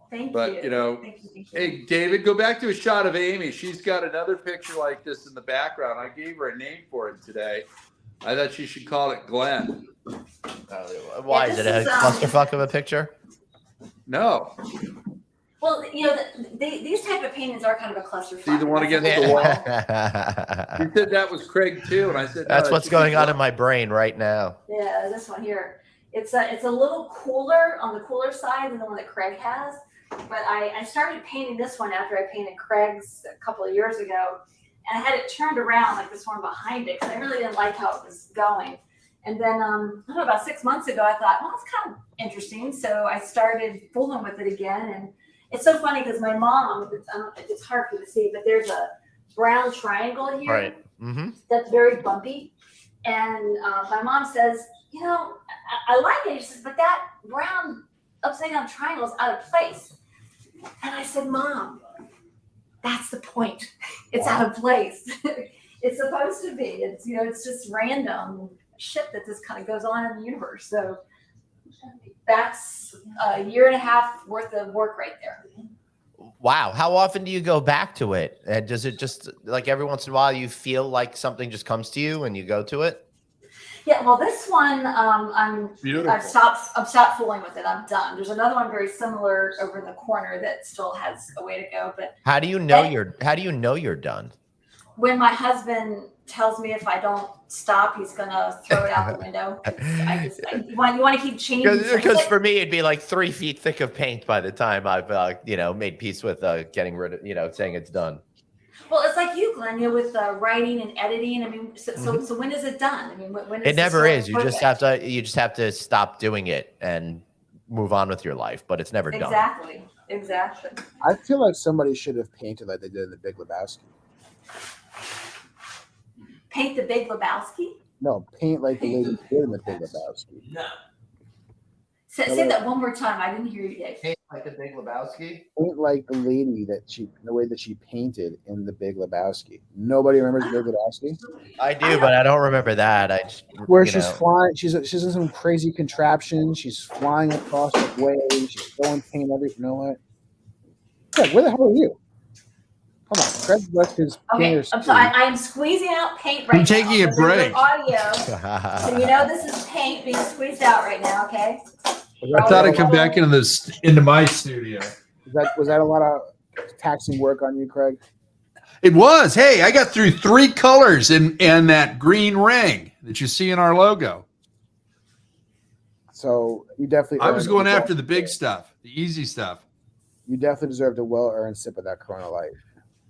Thank But, you. you know, Thank you. Hey, David, go back to a shot of Amy. She's got another picture like this in the background. I gave her a name for it today. I thought she should call it Glenn. Why Yeah, is it this a is, clusterfuck of a picture? No. Well, you know, these type of paintings are kind of a clusterfuck. See the one against the wall? She said that was Craig too, and I said no, That's that what's should going be on Glenn. in my brain right now. Yeah, this one here. It's a little cooler on the cooler side than the one that Craig has. But I started painting this one after I painted Craig's a couple of years ago, and I had it turned around like this one behind it because I really didn't like how it was going. And then I don't know, about 6 months ago, I thought, well, it's kind of interesting. So I started fooling with it again, and it's so funny because my mom, it's hard for you to see, but there's a brown triangle here. Right. Mm-hmm. That's very bumpy. And my mom says, you know, I like it. She says, but that brown upside down triangle is out of place. And I said, Mom, that's the point. It's out of place. It's supposed to be. It's, you know, it's just random shit that just kind of goes on in the universe. So that's a year and a half worth of work right there. Wow. How often do you go back to it? And does it just like every once in a while you feel like something just comes to you and you go to it? Yeah, well, this one, Beautiful. I've stopped fooling with it. I'm done. There's another one very similar over in the corner that still has a way to go. But How do you know And- you're done? when my husband tells me if I don't stop, he's gonna throw it out the window. You want to keep changing. Because for me it'd be like 3 feet thick of paint by the time I've made peace with getting rid of saying it's done. Well, it's like you, Glenn. You know, with writing and editing. I mean, so when is it done? I mean, when is It the never story is. You just perfect? have to stop doing it and move on with your life, but it's never done. Exactly. I feel like somebody should have painted like they did in The Big Lebowski. Paint the Big Lebowski. No, paint like the lady did in The Big Lebowski. No. Say that one more time. I didn't hear you, Dave. Paint like the Big Lebowski. Paint like the lady the way that she painted in The Big Lebowski. Nobody remembers The Big Lebowski? I do, but I don't remember that. I just, Where you she's know. flying, she's in some crazy contraption. She's flying across the waves. She's throwing paint every. You know what? Craig, where the hell are you? Come on, Craig left his Okay, fingers. I'm sorry. I am squeezing out paint right now. I'm taking a but there's break. no audio, so you know this is paint being squeezed out right now. Okay. I thought I'd come back into my studio. Was that a lot of taxing work on you, Craig? It was. Hey, I got through 3 colors in that green ring that you see in our logo. So you definitely. I was earned- going after the big stuff, the easy stuff. You definitely deserved a well-earned sip of that Corona Light.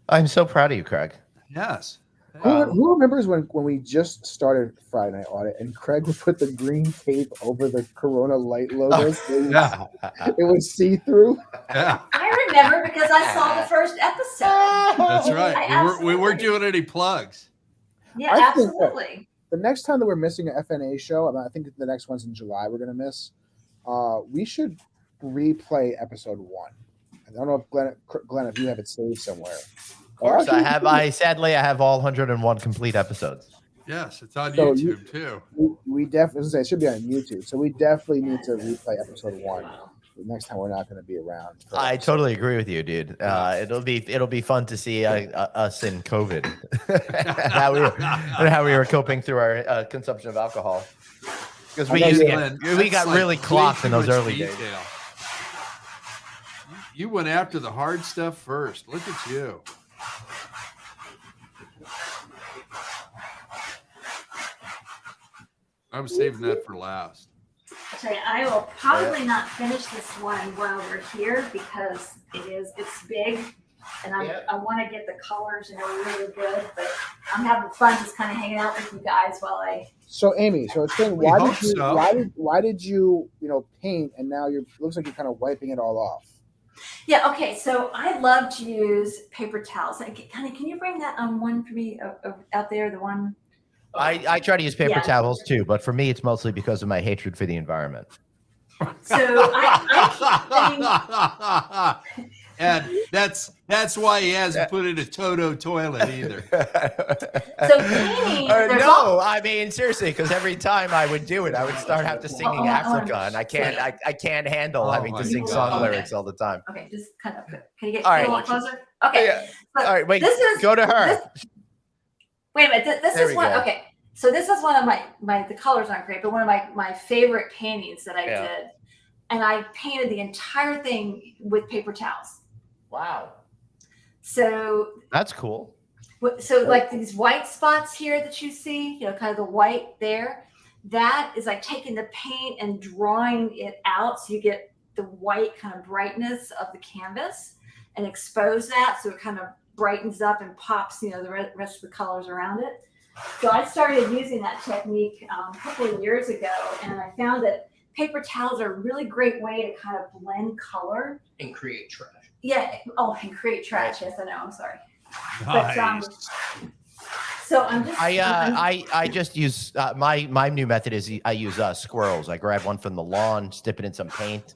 I'm so proud of you, Craig. Yes. Who remembers when we just started Friday Night Audit and Craig would put the green tape over the Corona Light logo? So Yeah. it was see-through. Yeah. I remember because I saw the first episode. That's I right. We weren't absolutely- doing any plugs. Yeah, I think that- absolutely. The next time that we're missing an FNA show, I think the next one's in July. We're gonna miss. We should replay episode 1. I don't know if Glenn, if you have it saved somewhere. Of course, I have. Sadly, I have all 101 complete episodes. Yes, it's on So YouTube too. We definitely, as I say, it should be on YouTube. So we definitely need to replay episode 1. The next time we're not going to be around. I totally agree with you, dude. It'll be fun to see us in COVID, how we were coping through our consumption of alcohol, because we I know used to you're- get, we got really clocked in those early days. You went after the hard stuff first. Look at you. I was saving that for last. So I will probably not finish this one while we're here because it's big, and I want to get the colors really good. But I'm having fun just kind of hanging out with you guys while I. So Amy, so explain We why hope did you so. why did you paint and now looks like you're kind of wiping it all off. Yeah. Okay. So I love to use paper towels. Honey, can you bring that one for me out there? The one. I try to use paper Yeah. towels too, but for me, it's mostly because of my hatred for the environment. So I keep And that's why he hasn't put in a Toto toilet either. So painting, there's no, I mean seriously, because every time I would do it, I would start have to singing Africa, and I can't handle Oh having my to sing God. song Okay. lyrics all the time. okay. Just kind of. Can you get All a right. little closer? Okay. Yeah. So All right, wait, this is- go to her. Wait a minute. This There is we one. go. Okay. So this is one of my the colors aren't great, but one of my favorite paintings that I Yeah. did, and I painted the entire thing with paper towels. Wow, So that's cool. So like these white spots here that you see, you know, kind of the white there, that is like taking the paint and drawing it out so you get the white kind of brightness of the canvas and expose that so it kind of brightens up and pops, you know, the rest of the colors around it. So I started using that technique a couple of years ago, and I found that paper towels are a really great way to kind of blend color. And create trash. Yeah. Oh, and create trash. Yes, I know. I'm sorry. Nice. So I'm just. I just use my new method is I use squirrels. I grab one from the lawn, dip it in some paint.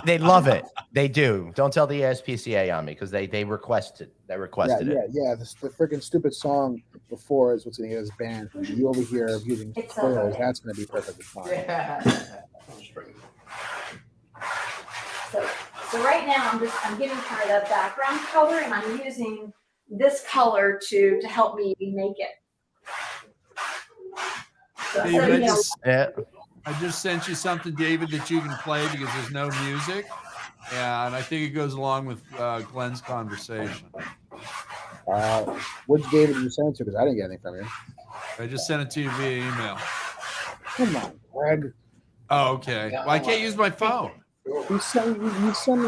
They love it. They do. Don't tell the ASPCA on me because they requested. They requested it. Yeah. The freaking stupid song before is what's going to get us banned. You over here using It's squirrels, okay. that's going to be perfectly fine. So right now I'm giving kind of the background color, and I'm using this color to help me make it. So, David, you know, Yeah. I just sent you something, David, that you can play because there's no music, and I think it goes along with Glenn's conversation. Which David did you send it to? Because I didn't get anything from you. I just sent it to you via email. Come on, Greg. Oh, okay. Well, I can't use my phone. You send me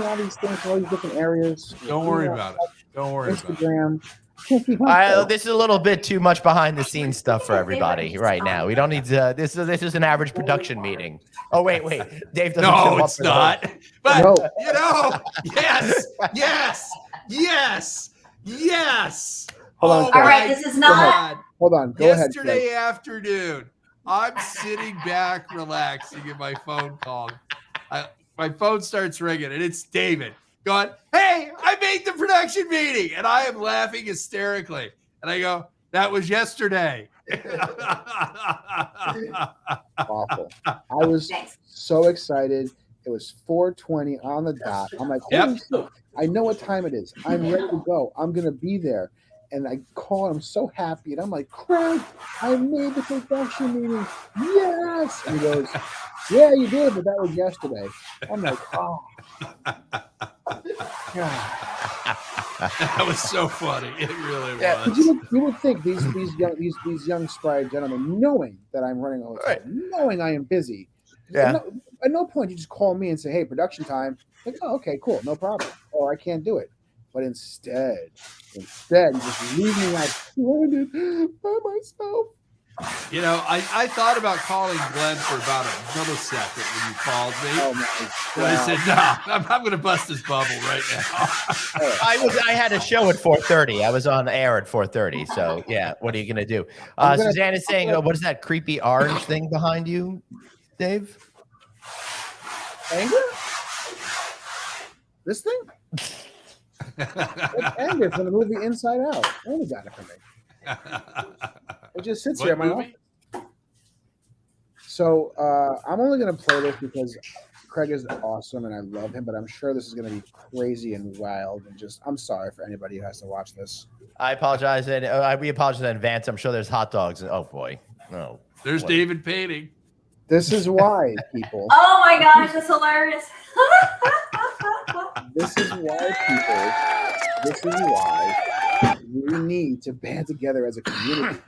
all these things from all these different areas. Don't worry about it. Don't worry about it. Instagram. Can't keep up. This is a little bit too much behind the scenes stuff for everybody right now. We don't need to. This is an average production meeting. Oh wait, Dave doesn't show No, up it's for the whole- not. But No. you know, yes. Hold on, Oh, All right, my this is not- God. Hold on. Go ahead. Yesterday Greg. afternoon, I'm sitting back relaxing and my phone called. My phone starts ringing and it's David going, "Hey, I made the production meeting." And I am laughing hysterically. And I go, "That was yesterday." Awful. I was Thanks. so excited. It was 4:20 on the dot. I'm like, holy shit. I know what time it is. I'm ready to go. I'm going to be there. And I call and I'm so happy. And I'm like, Craig, I made the production meeting. Yes. And he goes, yeah, you did, but that was yesterday. I'm like, oh. God. That was so funny. It really Yeah. was. You would think these young spry gentlemen, knowing that I'm running all the time, knowing I am busy, Yeah. at no point you just call me and say, "Hey, production time." Like, oh, okay, cool, no problem. Or I can't do it. But instead, you just leave me out stranded by myself. You know, I thought about calling Glenn for about a millisecond when you called me. Oh my But I God. said, no, I'm going to bust his bubble right now. I had a show at 4:30. I was on air at 4:30. So yeah, what are you gonna do? I'm gonna- Suzanne is saying, what is that creepy orange thing behind you, Dave? Anger? This thing? It's anger from the movie Inside Out. Only got it for me. It just sits here What in my movie? office. So I'm only going to play this because Craig is awesome and I love him, but I'm sure this is going to be crazy and wild. And just, I'm sorry for anybody who has to watch this. I apologize, and we apologize in advance. I'm sure there's hot dogs. Oh boy, no. There's What? David painting. This is why, people. Oh my gosh, that's hilarious. This is why, people. This is why we need to band together as a community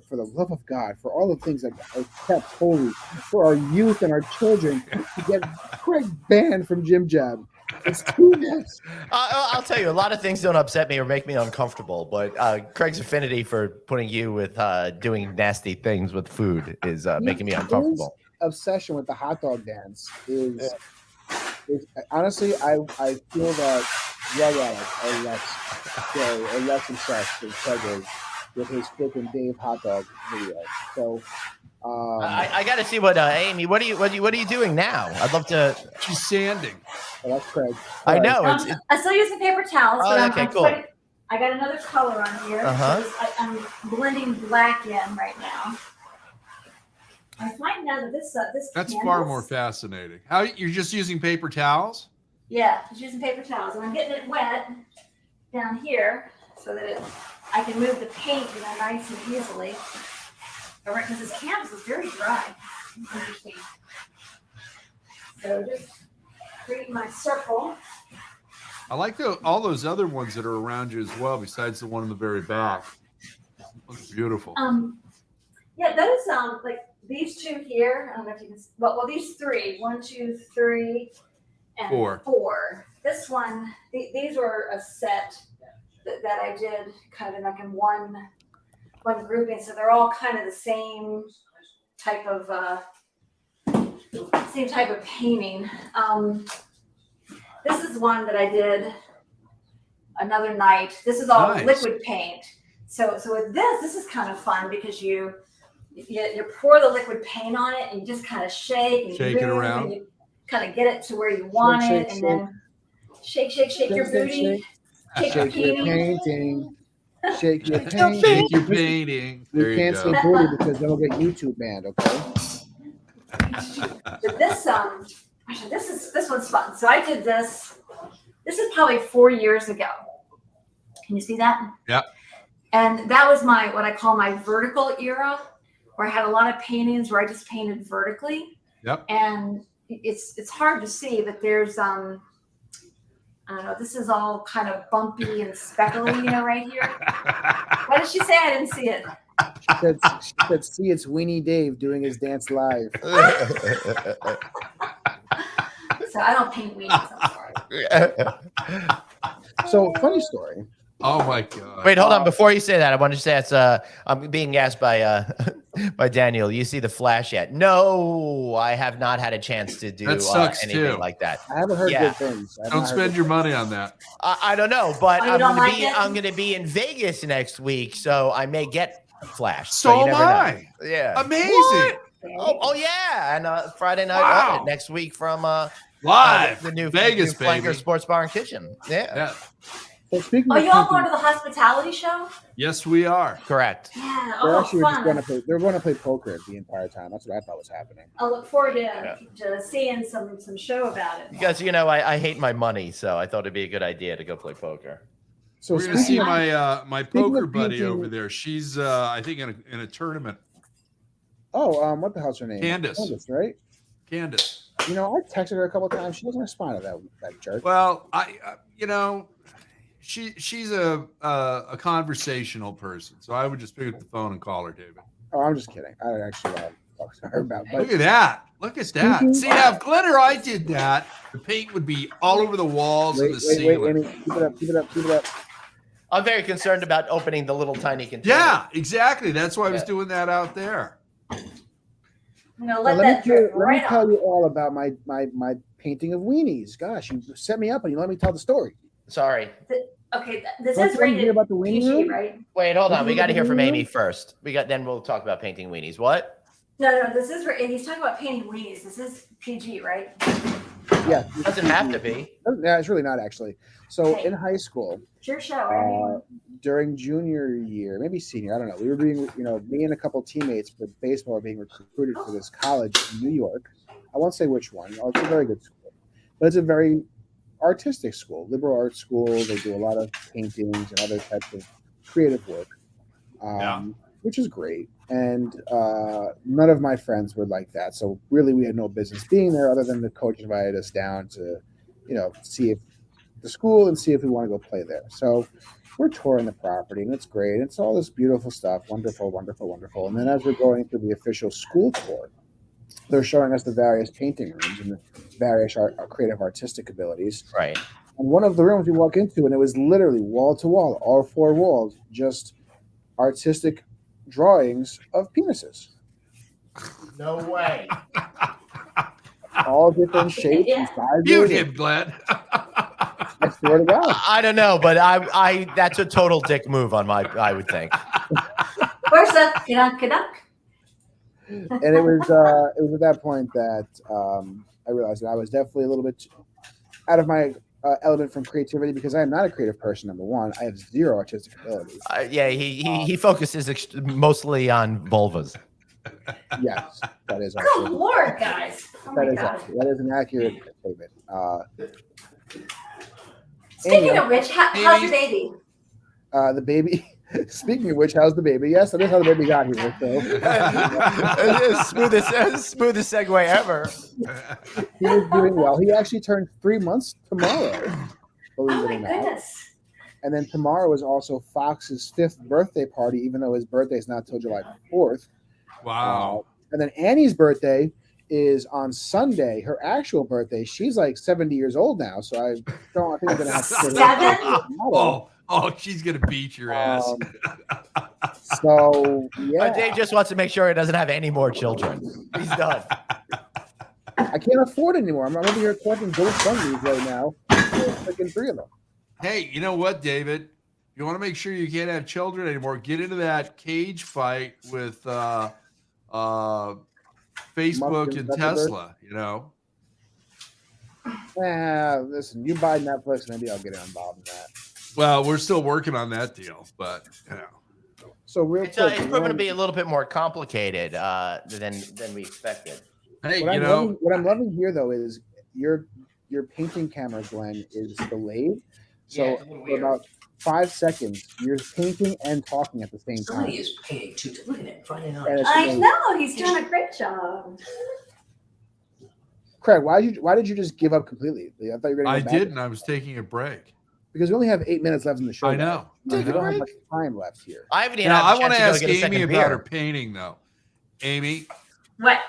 for the love of God, for all the things that are kept holy, for our youth and our children, to get Craig banned from Jim Jab. It's too much. I'll tell you, a lot of things don't upset me or make me uncomfortable, but Craig's affinity for putting you with doing nasty things with food is making me uncomfortable. obsession with the hot dog dance is honestly, I feel that drug addicts are less obsessed than Craig is with his freaking Dave hot dog video. So I got to see what Amy. What are you doing now? I'd love to. She's sanding. oh, that's Craig. I know. I'm still using paper towels. Oh, but okay, I'm cool. I got another color on here. Uh-huh. So I'm blending black in right now. I find now that this That's canvas, far more fascinating. How you're just using paper towels? Yeah, just using paper towels, and I'm getting it wet down here so that I can move the paint nice and easily. Because this canvas is very dry. Interesting. So just create my circle. I like all those other ones that are around you as well, besides the one in the very back. Looks beautiful. Yeah, those like these two here. I don't know if you can. Well, these three. 1, 2, 3, and 4. This one. These were a set that I did kind of like in one grouping. So they're all kind of the same type of painting. This is one that I did another night. This is all Nice. liquid paint. So with this is kind of fun because you pour the liquid paint on it and you just kind of shake and Shake it move around. and you kind of get it to where you want Shake, it, shake, and then shake your booty, shake your Shake your painting. painting. Shake your Shake painting. your painting. You There you can't go. say booty because then we'll get YouTube banned, okay? But this actually this one's fun. So I did this. This is probably 4 years ago. Can you see that? Yep. And that was what I call my vertical era, where I had a lot of paintings where I just painted vertically. Yep. And it's hard to see, but there's I don't know. This is all kind of bumpy and speckly, right here. What did she say? I didn't see it. She said, see, it's Weenie Dave doing his dance live. So I don't paint weenies. I'm sorry. So, funny story. Oh my God. Wait, hold on. Before you say that, I wanted to say that's I'm being asked by by Daniel. You see the Flash yet? No, I have not had a chance to do That sucks, anything too. like that. I haven't heard Yeah. good things. Don't spend your money on that. I don't know, but Oh, you don't like it? I'm gonna be in Vegas next week, so I may get Flash. So you am never know. I. Yeah. Amazing. Oh yeah, and Friday night Wow. next week from Live. the new Vegas, new Flanker baby. Sports Bar and Kitchen. Yeah, Yeah. So speaking Are of you all painting, going to the hospitality show? Yes, we are. correct. Yeah. they're Oh, actually just fun. going to play. They're going to play poker the entire time. That's what I thought was happening. I look forward to seeing some show about it. Because I hate my money, so I thought it'd be a good idea to go play poker. So We're gonna see speaking of, my speaking poker of buddy painting- over there. She's I think in a tournament. what the hell's her name? Candace. Right? Candace. I texted her a couple of times. She doesn't respond to that jerk. Well, she's a conversational person, so I would just pick up the phone and call her, David. Oh, I'm just kidding. I don't actually want to talk to her about. Look But at that. Look at that. Speaking- See, now if Glenn or I did that, the paint would be all over the walls and the ceiling. Amy, keep it up, keep it up, keep it up. I'm very concerned about opening the little tiny container. Yeah, exactly. That's why I was Yeah. doing that out there. I'm gonna Now, let let that drip me right tell off. you all about my painting of weenies. Gosh, you set me up and you let me tell the story. Sorry. Okay, this Don't is you wanna hear rated about the weenie PG, room? right? Wait, hold on. Don't We you got to hear from know? Amy first. Then we'll talk about painting weenies. What? No, this is and he's talking about painting weenies. This is PG, right? Yeah, It doesn't have to be. Yeah, it's really not actually. So Okay. in high school, It's your show. Right? during junior year, maybe senior, I don't know. We were being, me and a couple teammates for baseball were being recruited for this college in New York. I won't say which one. It's a very good school, but it's a very artistic school, liberal arts school. They do a lot of paintings and other types of creative work, which is great. And none of my friends were like that. So really, we had no business being there other than the coach invited us down to, see if the school and see if we want to go play there. So we're touring the property and it's great. It's all this beautiful stuff. Wonderful, wonderful, wonderful. And then as we're going through the official school tour, they're showing us the various painting rooms and the various creative artistic abilities. Right. And one of the rooms we walk into, and it was literally wall to wall, all 4 walls, just artistic drawings of penises. No way. All different shapes and sizes. Mute him, Glenn. I swear to God. I don't know, but I that's a total dick move on my. I would think. Where's that? Kadunk? And it was at that point that I realized that I was definitely a little bit out of my element from creativity because I am not a creative person. Number one, I have zero artistic abilities. Yeah, he focuses mostly on vulvas. Yes, that is Good actually, Lord, guys. Oh my God. that is an accurate statement. Speaking Amy, of which, how's your baby? the baby. Speaking of which, how's the baby? Yes, that is how the baby got here. So smoothest segue ever. he is doing well. He actually turned 3 months tomorrow. Believe Oh it my or not. goodness. And then tomorrow is also Fox's 5th birthday party, even though his birthday is not till July 4th. Wow. And then Annie's birthday is on Sunday. Her actual birthday. She's like 70 years old now, so I think I'm gonna have to. Seven? Oh, she's gonna beat your ass. So yeah, Dave just wants to make sure he doesn't have any more children. He's done. I can't afford it anymore. I'm over here collecting gold Sundays right now. Freaking 3 of them. Hey, you know what, David? You want to make sure you can't have children anymore. Get into that cage fight with Facebook Musk and and Tesla. You know. Listen, you buy Netflix, maybe I'll get involved in that. Well, we're still working on that deal, but you know. So real It's quick, proven to be a little bit more complicated than we expected. Hey, what you I'm know, loving, what I'm loving here though is your painting camera, Glenn, is delayed. So Yeah, it's a little for weird. about 5 seconds, you're painting and talking at the same time. Somebody is painting too. Look at it, Friday And night. it's I amazing. know. He's doing a great job. Craig, why did you just give up completely? I thought you were going I to go back. didn't. I was taking a break. Because we only have 8 minutes left in the show. I know. guys. I We don't know. have much time left here. I haven't even Now, had I a want chance to to go ask get a Amy second about beer. her painting, though. Amy, What?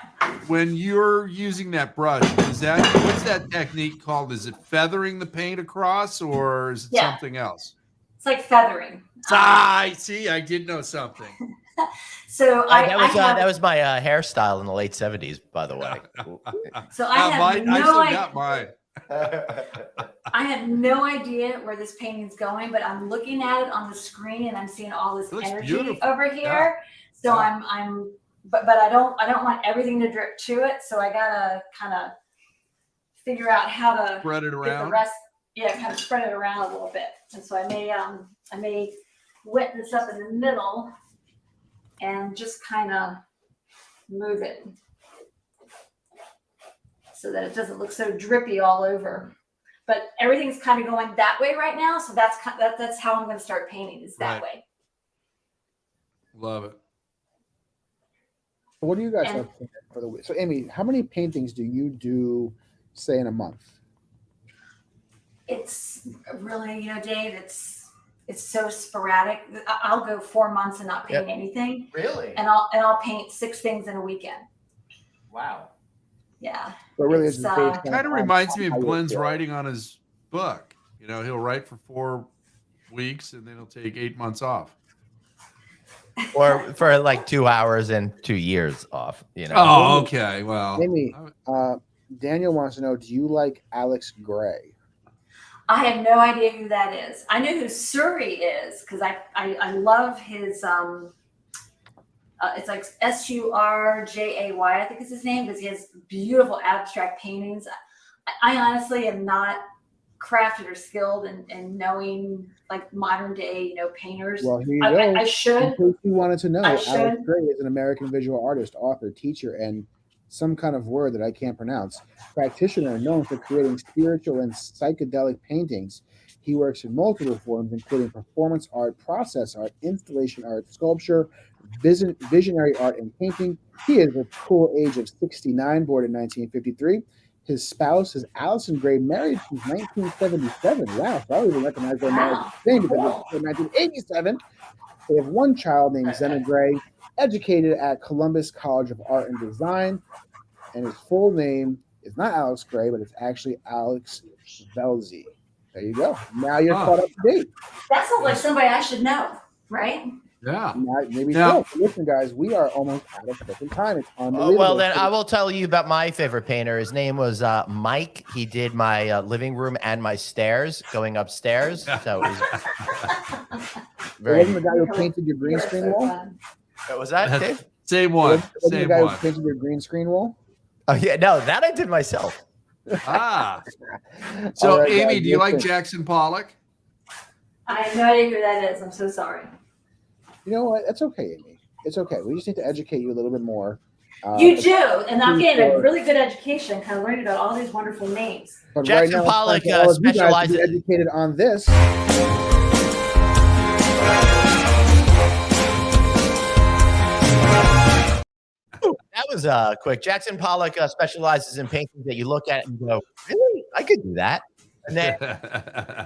when you're using that brush, what's that technique called? Is it feathering the paint across, or is it Yeah. something else? It's like feathering. I see. I did know something. So That was my hairstyle in the late 70s, by the way. So I have I no still idea. got mine. I have no idea where this painting's going, but I'm looking at it on the screen and I'm seeing all this It looks energy beautiful. over here. So Yeah. but I don't want everything to drip to it. So I gotta kind of figure out how to Spread it get the around. rest. Yeah, kind of spread it around a little bit. And so I may wet this up in the middle and just kind of move it so that it doesn't look so drippy all over. But everything's kind of going that way right now, so that's how I'm going to start painting is that Right. way. Love it. What do you guys And- have for the week? So, Amy, how many paintings do you do, say, in a month? It's really, Dave, it's so sporadic. I'll go 4 months and not paint anything, Really? and I'll paint 6 things in a weekend. Wow. Yeah. So, it really It's, is just based Kind of on reminds me how of you Glenn's feel. writing on his book. You know, he'll write for 4 weeks and then he'll take 8 months off. Or for like 2 hours and 2 years off, Oh, okay. Well, Amy, Daniel wants to know, do you like Alex Gray? I have no idea who that is. I know who Suri is because I love his it's like Surjay, I think is his name, because he has beautiful abstract paintings. I honestly am not crafted or skilled in knowing like modern day painters. Well, here you I go. In should. case you wanted to know, I Alex should. Gray is an American visual artist, author, teacher, and some kind of word that I can't pronounce. Practitioner known for creating spiritual and psychedelic paintings. He works in multiple forms, including performance art, process art, installation art, sculpture, visionary art, and painting. He is a cool age of 69, born in 1953. His spouse is Allison Gray, married since 1977. Wow, so I don't even recognize their marriage name because it's in 1987. They have one child named Zena Gray, educated at Columbus College of Art and Design, and his full name is not Alex Gray, but it's actually Alex Velzy. There you go. Now you're caught up to date. That sounds like somebody I should know, right? Yeah. Maybe Now- so. Listen, guys, we are almost out of freaking time. It's Oh, unbelievable. well, then I will tell you about my favorite painter. His name was Mike. He did my living room and my stairs going upstairs. So it was It very. wasn't the guy who painted your green You're screen so wall? fun. What was that, That's- Dave? Same It one. wasn't the Same guy one. who painted your green screen wall? Oh yeah, no, that I did myself. Ah. All So, right, Amy, guys, do you like listen. Jackson Pollock? I have no idea who that is. I'm so sorry. You know what? That's okay, Amy. It's okay. We just need to educate you a little bit more. You do, and I'm getting a before- really good education, kind of learning about all these wonderful names. But Jackson it's time Pollock, for all of you guys to be specializes- educated on this. That was quick. Jackson Pollock specializes in paintings that you look at and go, really? I could do that. And then,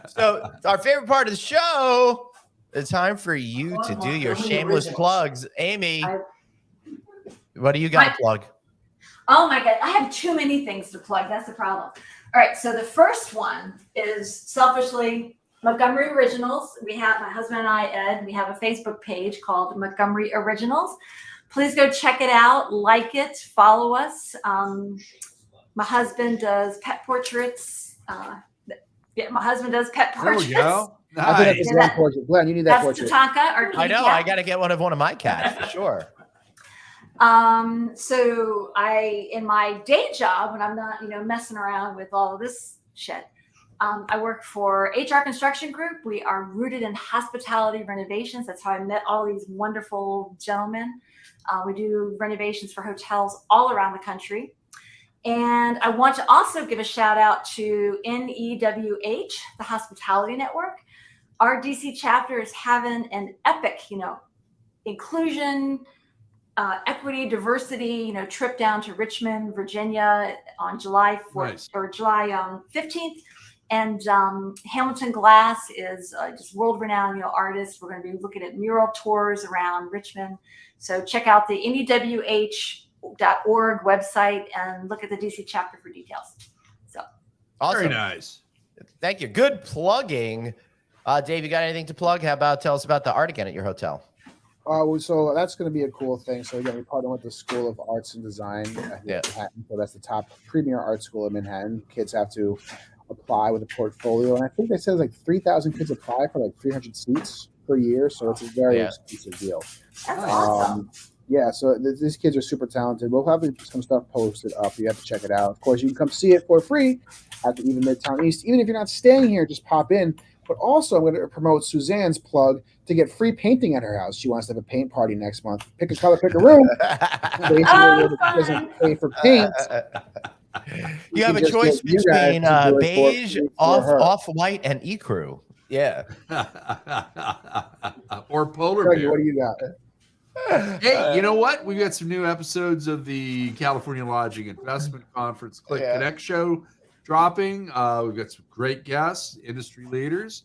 so our favorite part of the show, it's time for you to do your shameless plugs. Amy, what do you got to plug? Oh my God, I have too many things to plug. That's the problem. All right, so the first one is selfishly Montgomery Originals. We have my husband and I, Ed, we have a Facebook page called Montgomery Originals. Please go check it out, like it, follow us. My husband does pet portraits. Yeah, my husband does pet There portraits. we go. I think Nice. that's Glenn portrait. Glenn, you need that That's portrait. Tatanka, our kitty I know. cat. I got to get one of my cats for sure. So I, in my day job, when I'm not, messing around with all of this shit, I work for HR Construction Group. We are rooted in hospitality renovations. That's how I met all these wonderful gentlemen. We do renovations for hotels all around the country. And I want to also give a shout out to NEWH, the Hospitality Network. Our DC chapter is having an epic, inclusion, equity, diversity, trip down to Richmond, Virginia on July 4th Nice. or July 15th. And Hamilton Glass is just world-renowned, artist. We're going to be looking at mural tours around Richmond. So check out the NEWH.org website and look at the DC chapter for details. So Awesome. Very nice. Thank you. Good plugging. Dave, you got anything to plug? How about tell us about the art again at your hotel? So that's going to be a cool thing. So again, we partner with the School of Arts and Design here Yeah. in Manhattan. So that's the top premier art school in Manhattan. Kids have to apply with a portfolio, and I think they said like 3,000 kids apply for like 300 seats per year. So it's a very Yeah. exclusive deal. that's awesome. Yeah, so these kids are super talented. We'll have some stuff posted up. You have to check it out. Of course, you can come see it for free at the Even Midtown East. Even if you're not staying here, just pop in. But also, I'm going to promote Suzanne's plug to get free painting at her house. She wants to have a paint party next month. Pick a color, pick a room. Basically, Oh, she doesn't pay for paint. You have a can just choice get you guys between to do it for beige, free for her. off-white, and ecru. Yeah. Or polar Greg, bear. what do you got? Hey, you know what? We've got some new episodes of the California Lodging Investment Conference Click Yeah. Connect show dropping. We've got some great guests, industry leaders.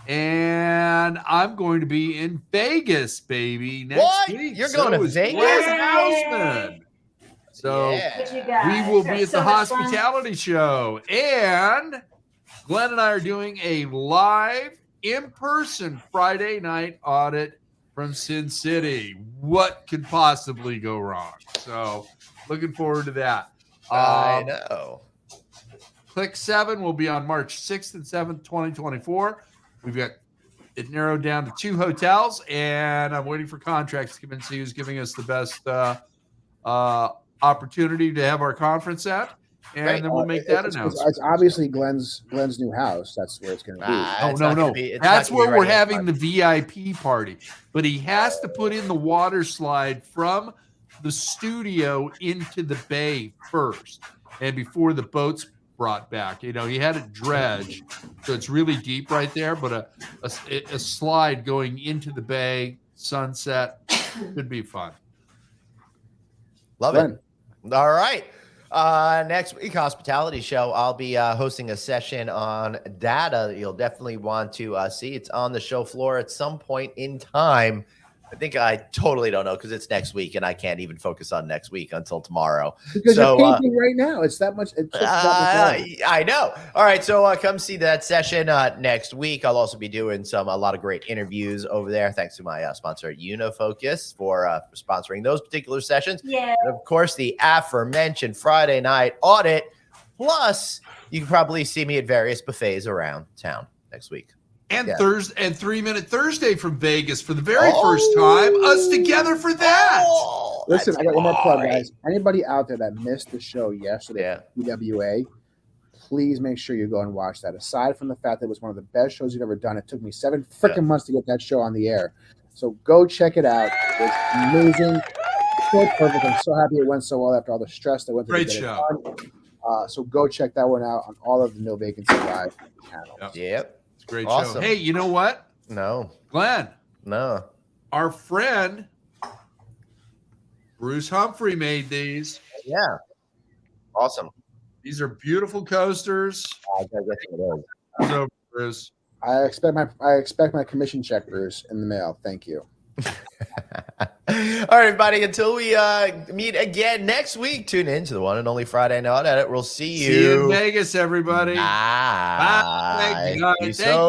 And I'm going to be in Vegas, baby, next What? week. You're going to is Vegas? Glenn Yay! Houseman. So Yeah. What you got? we will be at the So much fun. hospitality show. And Glenn and I are doing a live in-person Friday night audit from Sin City. What could possibly go wrong? So looking forward to that. I know. Click 7 will be on March 6th and 7th, 2024. We've got it narrowed down to 2 hotels, and I'm waiting for contracts to come in, see who's giving us the best opportunity to have our conference at, and Great. then we'll make that announcement. It's obviously Glenn's new house. That's where it's going to be. Ah, it's No. not gonna be- it's That's not gonna be where we're ready in having time. the VIP party. But he has to put in the water slide from the studio into the bay first, and before the boat's brought back. He had it dredged, so it's really deep right there. But a slide going into the bay, sunset, could be fun. Love Glenn. it. All right. Next week, hospitality show. I'll be hosting a session on data that you'll definitely want to see. It's on the show floor at some point in time. I think I totally don't know because it's next week and I can't even focus on next week until tomorrow. Because So, you're painting right now. It's that much. It's just that much I know. All right, so come see that session next week. I'll also be doing a lot of great interviews over there. Thanks to my sponsor Unifocus for sponsoring those particular sessions. Yeah. And of course, the aforementioned Friday night audit. Plus, you can probably see me at various buffets around town next week. And Yeah. Thursday and 3-Minute Thursday from Vegas for the very first time. Us together for that. Oh, Listen, that's I got one more plug, great. guys. Anybody out there that missed the show yesterday, Yeah. PWA, please make sure you go and watch that. Aside from the fact that it was one of the best shows you've ever done, it took me 7 freaking months to get that show on the air. So go check it out. It's amazing. So perfect. I'm so happy it went so well after all the stress that went through. Great to get it show. done. So go check that one out on all of the No Vacancy Live channels. Yep. Yep. It's a great Awesome. show. Hey, you know what? No. Glenn, No. our friend Bruce Humphrey made these. Yeah. Awesome. These are beautiful coasters. I guess it is. So, Bruce. I expect my commission check, Bruce, in the mail. Thank you. All right, everybody. Until we meet again next week, tune in to the one and only Friday Night Edit. We'll see you. See you in Vegas, everybody. Bye. Bye. Thank you. So